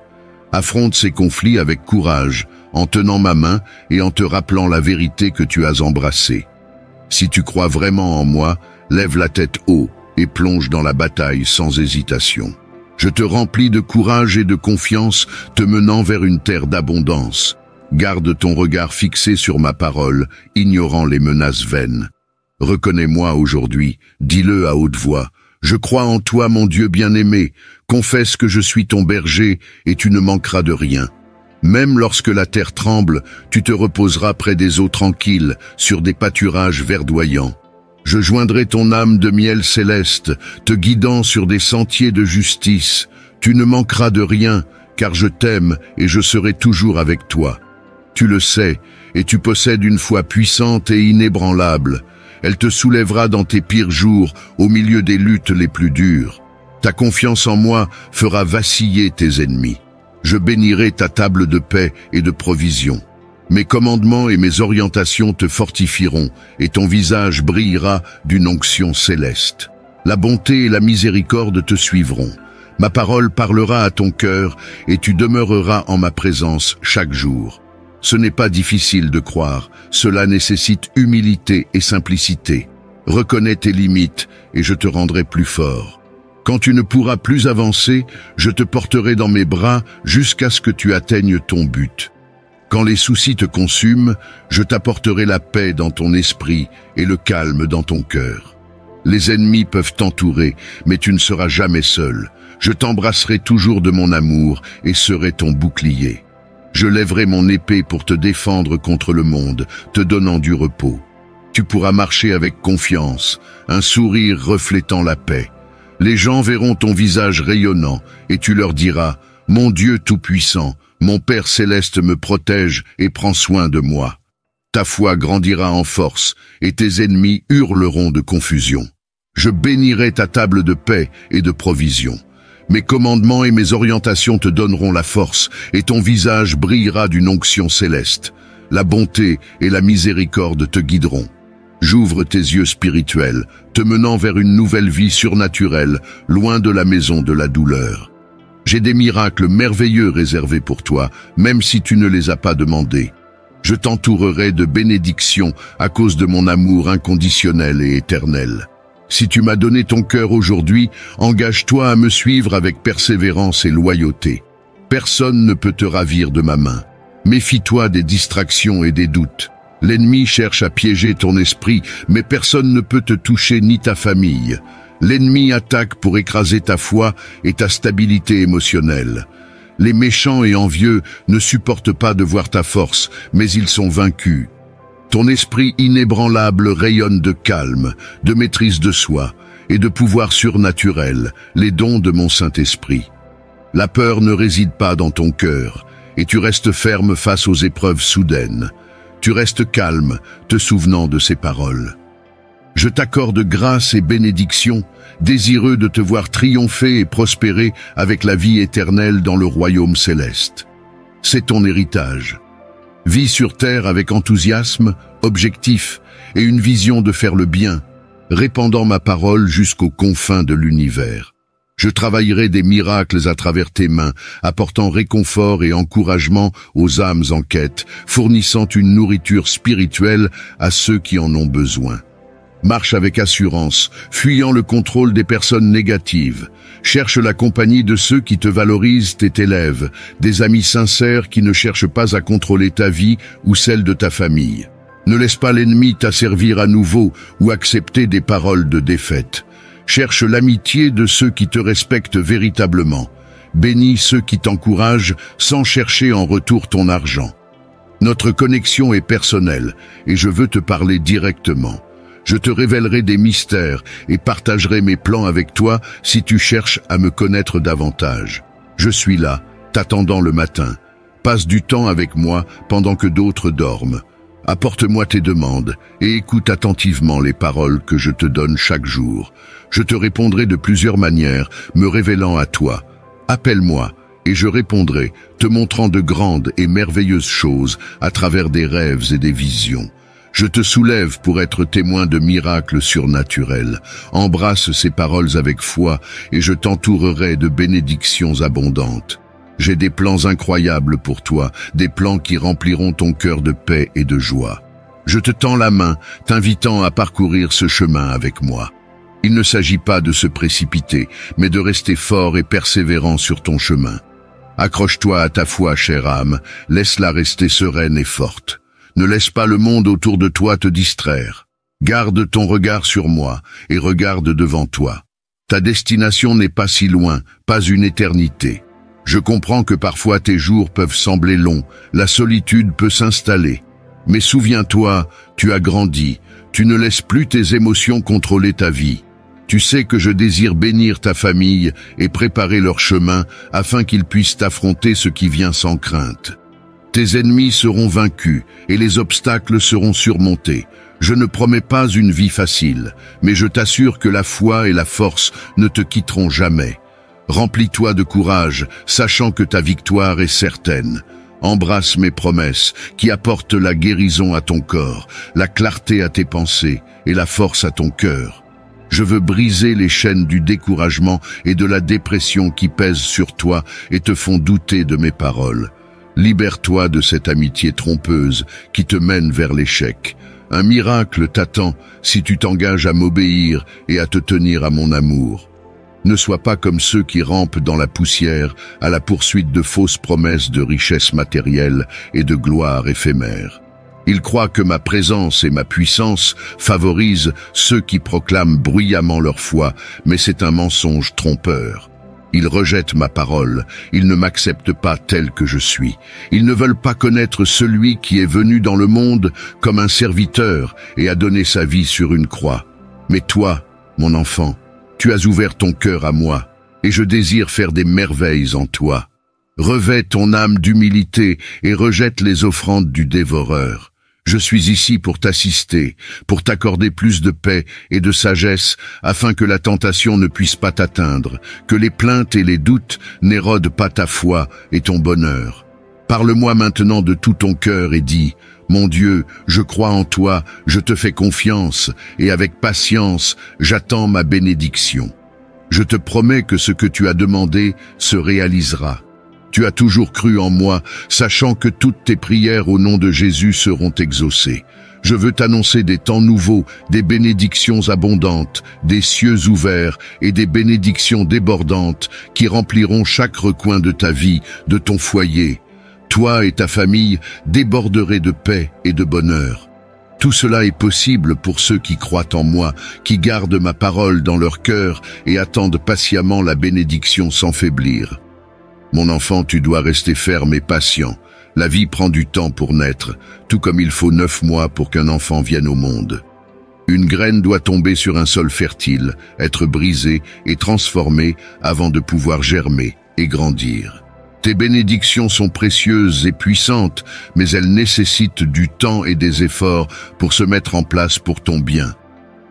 Affronte ces conflits avec courage, en tenant ma main et en te rappelant la vérité que tu as embrassée. Si tu crois vraiment en moi, lève la tête haut et plonge dans la bataille sans hésitation. Je te remplis de courage et de confiance, te menant vers une terre d'abondance. Garde ton regard fixé sur ma parole, ignorant les menaces vaines. Reconnais-moi aujourd'hui, dis-le à haute voix. Je crois en toi, mon Dieu bien-aimé. Confesse que je suis ton berger et tu ne manqueras de rien. Même lorsque la terre tremble, tu te reposeras près des eaux tranquilles, sur des pâturages verdoyants. Je joindrai ton âme de miel céleste, te guidant sur des sentiers de justice. Tu ne manqueras de rien, car je t'aime et je serai toujours avec toi. Tu le sais, et tu possèdes une foi puissante et inébranlable. Elle te soulèvera dans tes pires jours, au milieu des luttes les plus dures. Ta confiance en moi fera vaciller tes ennemis. Je bénirai ta table de paix et de provision. Mes commandements et mes orientations te fortifieront, et ton visage brillera d'une onction céleste. La bonté et la miséricorde te suivront. Ma parole parlera à ton cœur, et tu demeureras en ma présence chaque jour. Ce n'est pas difficile de croire, cela nécessite humilité et simplicité. Reconnais tes limites et je te rendrai plus fort. Quand tu ne pourras plus avancer, je te porterai dans mes bras jusqu'à ce que tu atteignes ton but. Quand les soucis te consument, je t'apporterai la paix dans ton esprit et le calme dans ton cœur. Les ennemis peuvent t'entourer, mais tu ne seras jamais seul. Je t'embrasserai toujours de mon amour et serai ton bouclier. Je lèverai mon épée pour te défendre contre le monde, te donnant du repos. Tu pourras marcher avec confiance, un sourire reflétant la paix. Les gens verront ton visage rayonnant et tu leur diras « Mon Dieu Tout-Puissant, mon Père Céleste me protège et prend soin de moi. » Ta foi grandira en force et tes ennemis hurleront de confusion. Je bénirai ta table de paix et de provision. Mes commandements et mes orientations te donneront la force et ton visage brillera d'une onction céleste. La bonté et la miséricorde te guideront. J'ouvre tes yeux spirituels, te menant vers une nouvelle vie surnaturelle, loin de la maison de la douleur. J'ai des miracles merveilleux réservés pour toi, même si tu ne les as pas demandés. Je t'entourerai de bénédictions à cause de mon amour inconditionnel et éternel. Si tu m'as donné ton cœur aujourd'hui, engage-toi à me suivre avec persévérance et loyauté. Personne ne peut te ravir de ma main. Méfie-toi des distractions et des doutes. L'ennemi cherche à piéger ton esprit, mais personne ne peut te toucher ni ta famille. L'ennemi attaque pour écraser ta foi et ta stabilité émotionnelle. Les méchants et envieux ne supportent pas de voir ta force, mais ils sont vaincus. Ton esprit inébranlable rayonne de calme, de maîtrise de soi et de pouvoir surnaturel, les dons de mon Saint-Esprit. La peur ne réside pas dans ton cœur, et tu restes ferme face aux épreuves soudaines. Tu restes calme, te souvenant de ces paroles. Je t'accorde grâce et bénédiction, désireux de te voir triompher et prospérer avec la vie éternelle dans le royaume céleste. C'est ton héritage. Vis sur terre avec enthousiasme, objectif et une vision de faire le bien, répandant ma parole jusqu'aux confins de l'univers. Je travaillerai des miracles à travers tes mains, apportant réconfort et encouragement aux âmes en quête, fournissant une nourriture spirituelle à ceux qui en ont besoin. Marche avec assurance, fuyant le contrôle des personnes négatives. Cherche la compagnie de ceux qui te valorisent et t'élèvent, des amis sincères qui ne cherchent pas à contrôler ta vie ou celle de ta famille. Ne laisse pas l'ennemi t'asservir à nouveau ou accepter des paroles de défaite. Cherche l'amitié de ceux qui te respectent véritablement. Bénis ceux qui t'encouragent sans chercher en retour ton argent. Notre connexion est personnelle et je veux te parler directement. Je te révélerai des mystères et partagerai mes plans avec toi si tu cherches à me connaître davantage. Je suis là, t'attendant le matin. Passe du temps avec moi pendant que d'autres dorment. Apporte-moi tes demandes et écoute attentivement les paroles que je te donne chaque jour. Je te répondrai de plusieurs manières, me révélant à toi. Appelle-moi et je répondrai, te montrant de grandes et merveilleuses choses à travers des rêves et des visions. Je te soulève pour être témoin de miracles surnaturels. Embrasse ces paroles avec foi et je t'entourerai de bénédictions abondantes. J'ai des plans incroyables pour toi, des plans qui rempliront ton cœur de paix et de joie. Je te tends la main, t'invitant à parcourir ce chemin avec moi. Il ne s'agit pas de se précipiter, mais de rester fort et persévérant sur ton chemin. Accroche-toi à ta foi, chère âme, laisse-la rester sereine et forte. Ne laisse pas le monde autour de toi te distraire. Garde ton regard sur moi et regarde devant toi. Ta destination n'est pas si loin, pas une éternité. Je comprends que parfois tes jours peuvent sembler longs, la solitude peut s'installer. Mais souviens-toi, tu as grandi, tu ne laisses plus tes émotions contrôler ta vie. Tu sais que je désire bénir ta famille et préparer leur chemin afin qu'ils puissent affronter ce qui vient sans crainte. Tes ennemis seront vaincus et les obstacles seront surmontés. Je ne promets pas une vie facile, mais je t'assure que la foi et la force ne te quitteront jamais. Remplis-toi de courage, sachant que ta victoire est certaine. Embrasse mes promesses, qui apportent la guérison à ton corps, la clarté à tes pensées et la force à ton cœur. Je veux briser les chaînes du découragement et de la dépression qui pèsent sur toi et te font douter de mes paroles. Libère-toi de cette amitié trompeuse qui te mène vers l'échec. Un miracle t'attend si tu t'engages à m'obéir et à te tenir à mon amour. Ne sois pas comme ceux qui rampent dans la poussière à la poursuite de fausses promesses de richesse matérielle et de gloire éphémère. Ils croient que ma présence et ma puissance favorisent ceux qui proclament bruyamment leur foi, mais c'est un mensonge trompeur. Ils rejettent ma parole, ils ne m'acceptent pas tel que je suis. Ils ne veulent pas connaître celui qui est venu dans le monde comme un serviteur et a donné sa vie sur une croix. Mais toi, mon enfant, tu as ouvert ton cœur à moi, et je désire faire des merveilles en toi. Revêt ton âme d'humilité et rejette les offrandes du dévoreur. Je suis ici pour t'assister, pour t'accorder plus de paix et de sagesse, afin que la tentation ne puisse pas t'atteindre, que les plaintes et les doutes n'érodent pas ta foi et ton bonheur. Parle-moi maintenant de tout ton cœur et dis, « Mon Dieu, je crois en toi, je te fais confiance, et avec patience, j'attends ma bénédiction. Je te promets que ce que tu as demandé se réalisera. Tu as toujours cru en moi, sachant que toutes tes prières au nom de Jésus seront exaucées. Je veux t'annoncer des temps nouveaux, des bénédictions abondantes, des cieux ouverts et des bénédictions débordantes qui rempliront chaque recoin de ta vie, de ton foyer. Toi et ta famille déborderez de paix et de bonheur. Tout cela est possible pour ceux qui croient en moi, qui gardent ma parole dans leur cœur et attendent patiemment la bénédiction sans faiblir. Mon enfant, tu dois rester ferme et patient. La vie prend du temps pour naître, tout comme il faut 9 mois pour qu'un enfant vienne au monde. Une graine doit tomber sur un sol fertile, être brisée et transformée avant de pouvoir germer et grandir. Tes bénédictions sont précieuses et puissantes, mais elles nécessitent du temps et des efforts pour se mettre en place pour ton bien.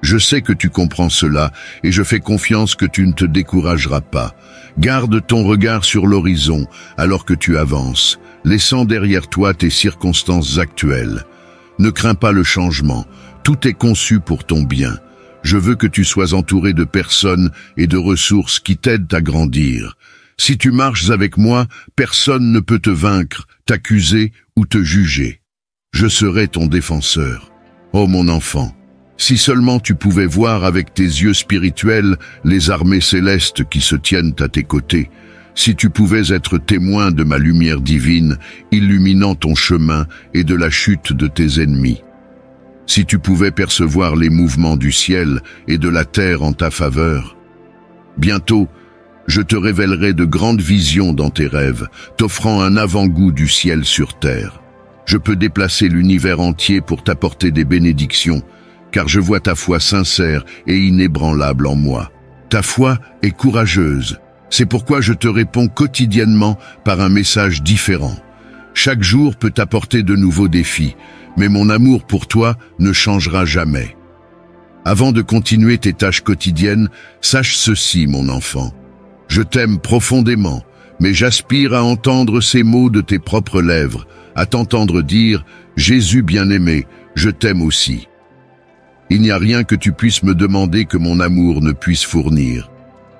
Je sais que tu comprends cela et je fais confiance que tu ne te décourageras pas. Garde ton regard sur l'horizon alors que tu avances, laissant derrière toi tes circonstances actuelles. Ne crains pas le changement, tout est conçu pour ton bien. Je veux que tu sois entouré de personnes et de ressources qui t'aident à grandir. Si tu marches avec moi, personne ne peut te vaincre, t'accuser ou te juger. Je serai ton défenseur. Oh mon enfant, si seulement tu pouvais voir avec tes yeux spirituels les armées célestes qui se tiennent à tes côtés, si tu pouvais être témoin de ma lumière divine, illuminant ton chemin et de la chute de tes ennemis. Si tu pouvais percevoir les mouvements du ciel et de la terre en ta faveur. Bientôt, je te révélerai de grandes visions dans tes rêves, t'offrant un avant-goût du ciel sur terre. Je peux déplacer l'univers entier pour t'apporter des bénédictions, car je vois ta foi sincère et inébranlable en moi. Ta foi est courageuse. C'est pourquoi je te réponds quotidiennement par un message différent. Chaque jour peut t'apporter de nouveaux défis, mais mon amour pour toi ne changera jamais. Avant de continuer tes tâches quotidiennes, sache ceci, mon enfant. Je t'aime profondément, mais j'aspire à entendre ces mots de tes propres lèvres, à t'entendre dire « Jésus bien-aimé, je t'aime aussi ». Il n'y a rien que tu puisses me demander que mon amour ne puisse fournir.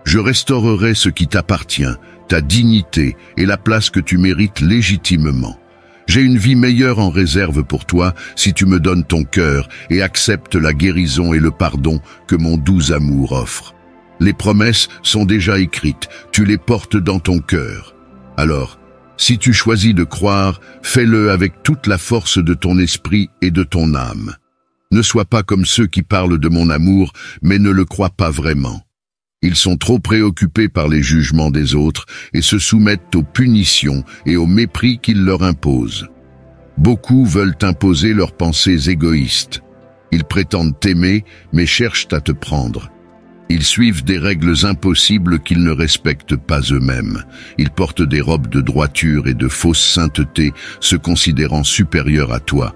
Je restaurerai ce qui t'appartient, ta dignité et la place que tu mérites légitimement. J'ai une vie meilleure en réserve pour toi si tu me donnes ton cœur et acceptes la guérison et le pardon que mon doux amour offre. Les promesses sont déjà écrites, tu les portes dans ton cœur. Alors, si tu choisis de croire, fais-le avec toute la force de ton esprit et de ton âme. Ne sois pas comme ceux qui parlent de mon amour, mais ne le croient pas vraiment. Ils sont trop préoccupés par les jugements des autres et se soumettent aux punitions et au mépris qu'ils leur imposent. Beaucoup veulent imposer leurs pensées égoïstes. Ils prétendent t'aimer, mais cherchent à te prendre. Ils suivent des règles impossibles qu'ils ne respectent pas eux-mêmes. Ils portent des robes de droiture et de fausse sainteté, se considérant supérieurs à toi.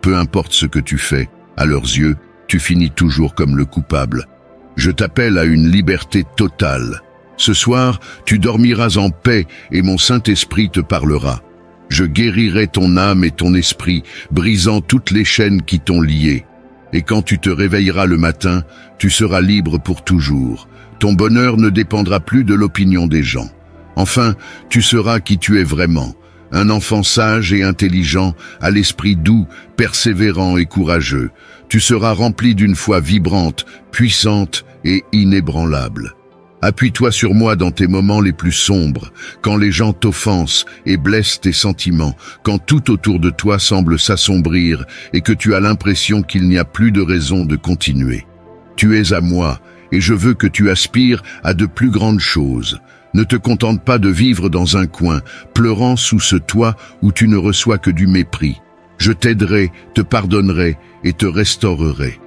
Peu importe ce que tu fais, à leurs yeux, tu finis toujours comme le coupable. Je t'appelle à une liberté totale. Ce soir, tu dormiras en paix et mon Saint-Esprit te parlera. Je guérirai ton âme et ton esprit, brisant toutes les chaînes qui t'ont lié. Et quand tu te réveilleras le matin, tu seras libre pour toujours. Ton bonheur ne dépendra plus de l'opinion des gens. Enfin, tu seras qui tu es vraiment. Un enfant sage et intelligent, à l'esprit doux, persévérant et courageux. Tu seras rempli d'une foi vibrante, puissante et inébranlable. Appuie-toi sur moi dans tes moments les plus sombres, quand les gens t'offensent et blessent tes sentiments, quand tout autour de toi semble s'assombrir et que tu as l'impression qu'il n'y a plus de raison de continuer. Tu es à moi et je veux que tu aspires à de plus grandes choses. Ne te contente pas de vivre dans un coin, pleurant sous ce toit où tu ne reçois que du mépris. Je t'aiderai, te pardonnerai et te restaurerai.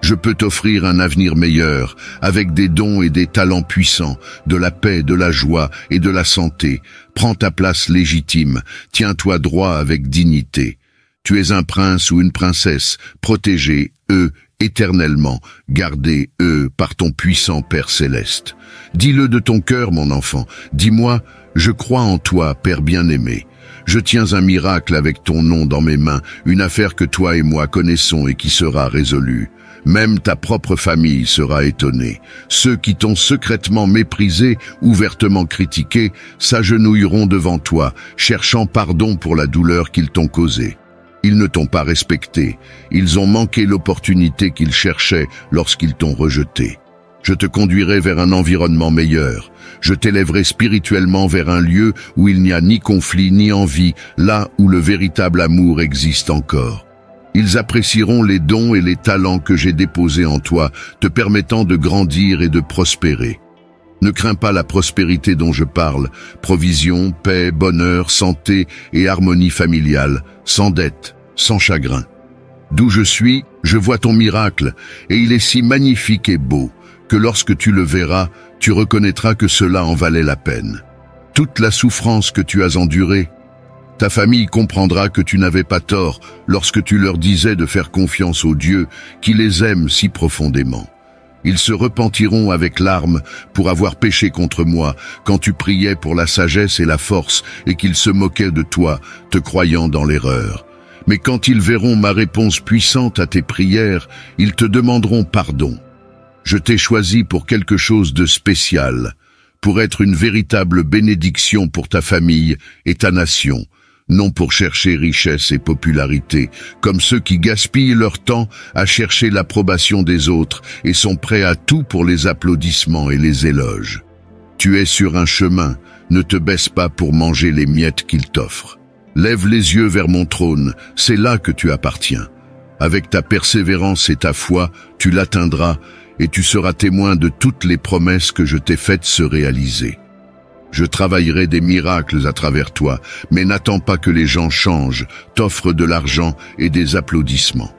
Je peux t'offrir un avenir meilleur, avec des dons et des talents puissants, de la paix, de la joie et de la santé. Prends ta place légitime, tiens-toi droit avec dignité. Tu es un prince ou une princesse, protégé, éternellement, gardé, par ton puissant Père céleste. Dis-le de ton cœur, mon enfant, dis-moi, je crois en toi, Père bien-aimé. Je tiens un miracle avec ton nom dans mes mains, une affaire que toi et moi connaissons et qui sera résolue. Même ta propre famille sera étonnée. Ceux qui t'ont secrètement méprisé, ouvertement critiqué, s'agenouilleront devant toi, cherchant pardon pour la douleur qu'ils t'ont causée. Ils ne t'ont pas respecté, ils ont manqué l'opportunité qu'ils cherchaient lorsqu'ils t'ont rejeté. Je te conduirai vers un environnement meilleur. Je t'élèverai spirituellement vers un lieu où il n'y a ni conflit ni envie, là où le véritable amour existe encore. Ils apprécieront les dons et les talents que j'ai déposés en toi, te permettant de grandir et de prospérer. Ne crains pas la prospérité dont je parle, provision, paix, bonheur, santé et harmonie familiale, sans dette, sans chagrin. D'où je suis, je vois ton miracle, et il est si magnifique et beau, que lorsque tu le verras, tu reconnaîtras que cela en valait la peine. Toute la souffrance que tu as endurée, ta famille comprendra que tu n'avais pas tort lorsque tu leur disais de faire confiance au Dieu qui les aime si profondément. Ils se repentiront avec larmes pour avoir péché contre moi quand tu priais pour la sagesse et la force et qu'ils se moquaient de toi, te croyant dans l'erreur. Mais quand ils verront ma réponse puissante à tes prières, ils te demanderont pardon. Je t'ai choisi pour quelque chose de spécial, pour être une véritable bénédiction pour ta famille et ta nation, non pour chercher richesse et popularité, comme ceux qui gaspillent leur temps à chercher l'approbation des autres et sont prêts à tout pour les applaudissements et les éloges. Tu es sur un chemin, ne te baisse pas pour manger les miettes qu'il t'offre. Lève les yeux vers mon trône, c'est là que tu appartiens. Avec ta persévérance et ta foi, tu l'atteindras et tu seras témoin de toutes les promesses que je t'ai faites se réaliser. Je travaillerai des miracles à travers toi, mais n'attends pas que les gens changent, t'offrent de l'argent et des applaudissements.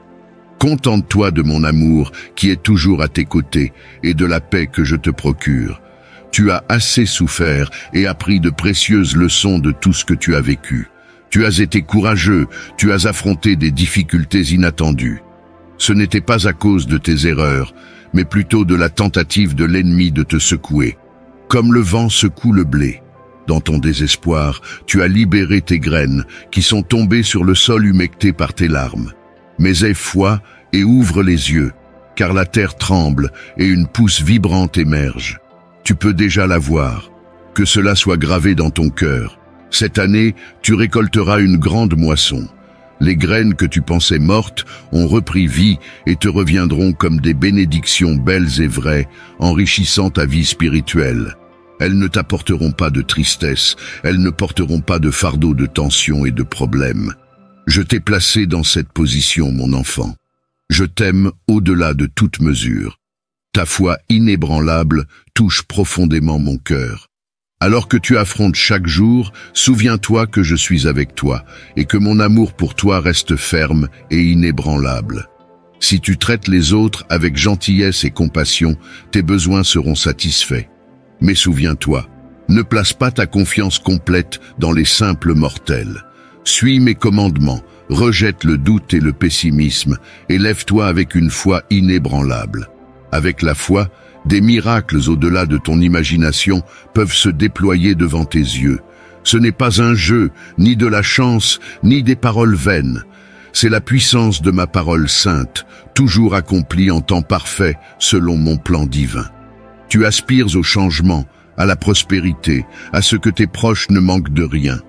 Contente-toi de mon amour qui est toujours à tes côtés et de la paix que je te procure. Tu as assez souffert et appris de précieuses leçons de tout ce que tu as vécu. Tu as été courageux, tu as affronté des difficultés inattendues. Ce n'était pas à cause de tes erreurs, mais plutôt de la tentative de l'ennemi de te secouer. Comme le vent secoue le blé. Dans ton désespoir, tu as libéré tes graines, qui sont tombées sur le sol humecté par tes larmes. Mais aie foi et ouvre les yeux, car la terre tremble et une pousse vibrante émerge. Tu peux déjà la voir. Que cela soit gravé dans ton cœur. Cette année, tu récolteras une grande moisson. Les graines que tu pensais mortes ont repris vie et te reviendront comme des bénédictions belles et vraies, enrichissant ta vie spirituelle. Elles ne t'apporteront pas de tristesse, elles ne porteront pas de fardeau de tension et de problèmes. Je t'ai placé dans cette position, mon enfant. Je t'aime au-delà de toute mesure. Ta foi inébranlable touche profondément mon cœur. Alors que tu affrontes chaque jour, souviens-toi que je suis avec toi et que mon amour pour toi reste ferme et inébranlable. Si tu traites les autres avec gentillesse et compassion, tes besoins seront satisfaits. Mais souviens-toi, ne place pas ta confiance complète dans les simples mortels. Suis mes commandements, rejette le doute et le pessimisme, et lève-toi avec une foi inébranlable. Avec la foi, des miracles au-delà de ton imagination peuvent se déployer devant tes yeux. Ce n'est pas un jeu, ni de la chance, ni des paroles vaines. C'est la puissance de ma parole sainte, toujours accomplie en temps parfait selon mon plan divin. Tu aspires au changement, à la prospérité, à ce que tes proches ne manquent de rien.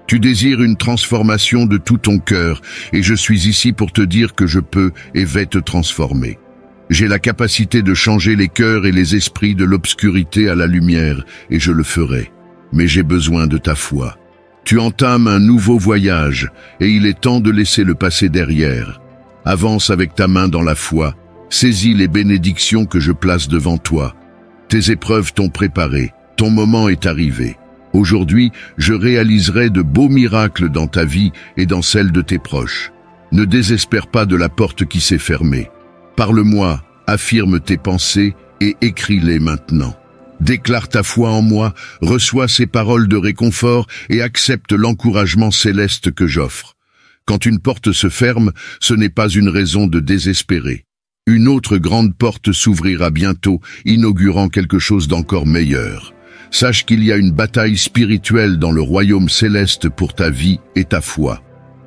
Tu désires une transformation de tout ton cœur, et je suis ici pour te dire que je peux et vais te transformer. J'ai la capacité de changer les cœurs et les esprits de l'obscurité à la lumière, et je le ferai. Mais j'ai besoin de ta foi. Tu entames un nouveau voyage, et il est temps de laisser le passé derrière. Avance avec ta main dans la foi, saisis les bénédictions que je place devant toi. Tes épreuves t'ont préparé, Ton moment est arrivé. Aujourd'hui, je réaliserai de beaux miracles dans ta vie et dans celle de tes proches. Ne désespère pas de la porte qui s'est fermée. Parle-moi, affirme tes pensées et écris-les maintenant. Déclare ta foi en moi, reçois ces paroles de réconfort et accepte l'encouragement céleste que j'offre. Quand une porte se ferme, ce n'est pas une raison de désespérer. Une autre grande porte s'ouvrira bientôt, inaugurant quelque chose d'encore meilleur. Sache qu'il y a une bataille spirituelle dans le royaume céleste pour ta vie et ta foi.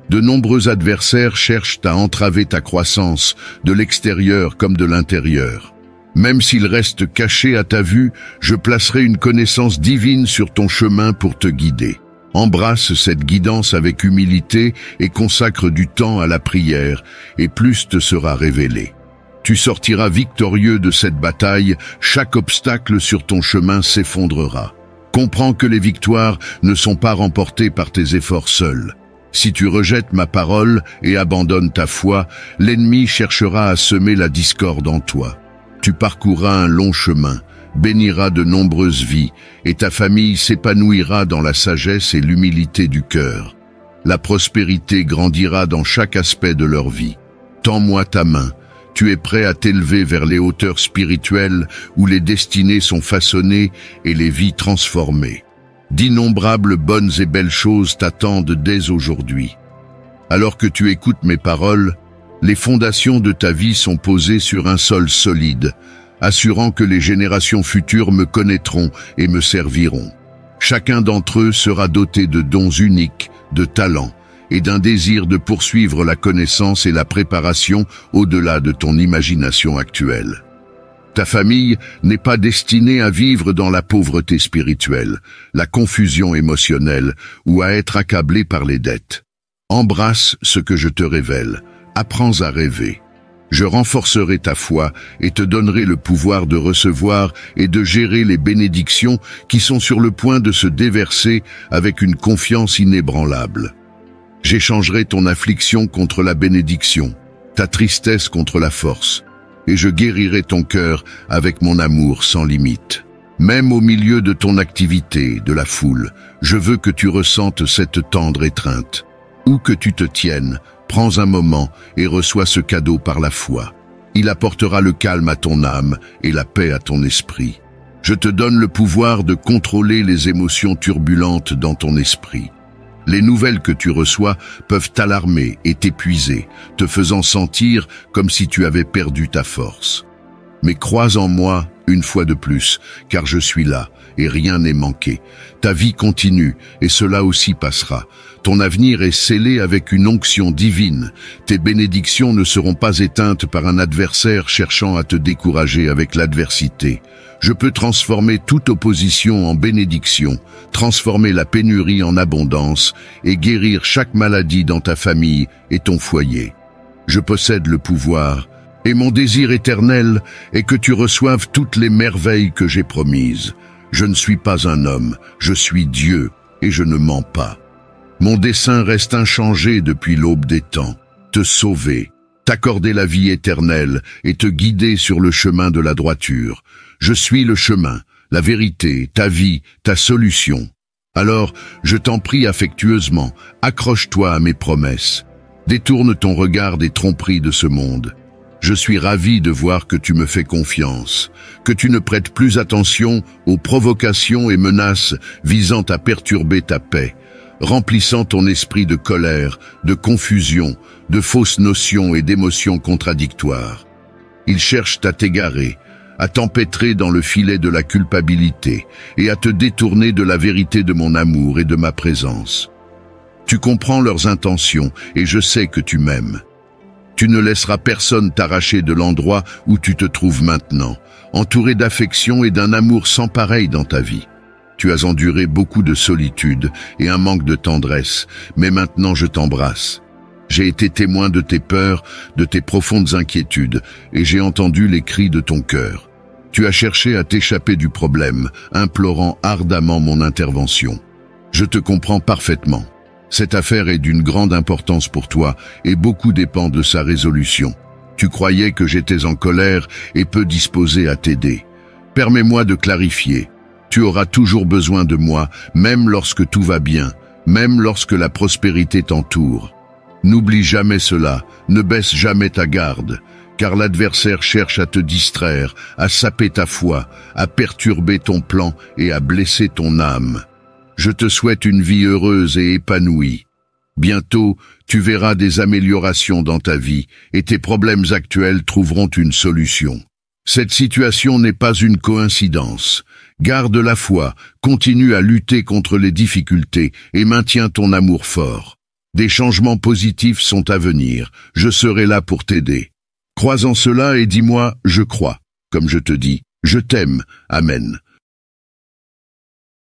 De nombreux adversaires cherchent à entraver ta croissance, de l'extérieur comme de l'intérieur. Même s'ils restent cachés à ta vue, je placerai une connaissance divine sur ton chemin pour te guider. Embrasse cette guidance avec humilité et consacre du temps à la prière, et plus te sera révélé. Tu sortiras victorieux de cette bataille, chaque obstacle sur ton chemin s'effondrera. Comprends que les victoires ne sont pas remportées par tes efforts seuls. Si tu rejettes ma parole et abandonnes ta foi, l'ennemi cherchera à semer la discorde en toi. Tu parcourras un long chemin, béniras de nombreuses vies, et ta famille s'épanouira dans la sagesse et l'humilité du cœur. La prospérité grandira dans chaque aspect de leur vie. Tends-moi ta main. Tu es prêt à t'élever vers les hauteurs spirituelles où les destinées sont façonnées et les vies transformées. D'innombrables bonnes et belles choses t'attendent dès aujourd'hui. Alors que tu écoutes mes paroles, les fondations de ta vie sont posées sur un sol solide, assurant que les générations futures me connaîtront et me serviront. Chacun d'entre eux sera doté de dons uniques, de talents, et d'un désir de poursuivre la connaissance et la préparation au-delà de ton imagination actuelle. Ta famille n'est pas destinée à vivre dans la pauvreté spirituelle, la confusion émotionnelle ou à être accablée par les dettes. Embrasse ce que je te révèle, apprends à rêver. Je renforcerai ta foi et te donnerai le pouvoir de recevoir et de gérer les bénédictions qui sont sur le point de se déverser avec une confiance inébranlable. J'échangerai ton affliction contre la bénédiction, ta tristesse contre la force, et je guérirai ton cœur avec mon amour sans limite. Même au milieu de ton activité, de la foule, je veux que tu ressentes cette tendre étreinte. Où que tu te tiennes, prends un moment et reçois ce cadeau par la foi. Il apportera le calme à ton âme et la paix à ton esprit. Je te donne le pouvoir de contrôler les émotions turbulentes dans ton esprit. Les nouvelles que tu reçois peuvent t'alarmer et t'épuiser, te faisant sentir comme si tu avais perdu ta force. Mais crois en moi une fois de plus, car je suis là et rien n'est manqué. Ta vie continue et cela aussi passera. Ton avenir est scellé avec une onction divine. Tes bénédictions ne seront pas éteintes par un adversaire cherchant à te décourager avec l'adversité. Je peux transformer toute opposition en bénédiction, transformer la pénurie en abondance et guérir chaque maladie dans ta famille et ton foyer. Je possède le pouvoir et mon désir éternel est que tu reçoives toutes les merveilles que j'ai promises. Je ne suis pas un homme, je suis Dieu et je ne mens pas. Mon dessein reste inchangé depuis l'aube des temps, te sauver, t'accorder la vie éternelle et te guider sur le chemin de la droiture. Je suis le chemin, la vérité, ta vie, ta solution. Alors, je t'en prie affectueusement, accroche-toi à mes promesses. Détourne ton regard des tromperies de ce monde. Je suis ravi de voir que tu me fais confiance, que tu ne prêtes plus attention aux provocations et menaces visant à perturber ta paix, remplissant ton esprit de colère, de confusion, de fausses notions et d'émotions contradictoires. Ils cherchent à t'égarer, à t'empêtrer dans le filet de la culpabilité et à te détourner de la vérité de mon amour et de ma présence. Tu comprends leurs intentions et je sais que tu m'aimes. Tu ne laisseras personne t'arracher de l'endroit où tu te trouves maintenant, entouré d'affection et d'un amour sans pareil dans ta vie. Tu as enduré beaucoup de solitude et un manque de tendresse, mais maintenant je t'embrasse. J'ai été témoin de tes peurs, de tes profondes inquiétudes, et j'ai entendu les cris de ton cœur. Tu as cherché à t'échapper du problème, implorant ardemment mon intervention. Je te comprends parfaitement. Cette affaire est d'une grande importance pour toi et beaucoup dépend de sa résolution. Tu croyais que j'étais en colère et peu disposé à t'aider. Permets-moi de clarifier. Tu auras toujours besoin de moi, même lorsque tout va bien, même lorsque la prospérité t'entoure. N'oublie jamais cela, ne baisse jamais ta garde, car l'adversaire cherche à te distraire, à saper ta foi, à perturber ton plan et à blesser ton âme. Je te souhaite une vie heureuse et épanouie. Bientôt, tu verras des améliorations dans ta vie et tes problèmes actuels trouveront une solution. Cette situation n'est pas une coïncidence. Garde la foi, continue à lutter contre les difficultés et maintiens ton amour fort. Des changements positifs sont à venir, je serai là pour t'aider. Crois en cela et dis-moi « je crois ». Comme je te dis « je t'aime ». Amen.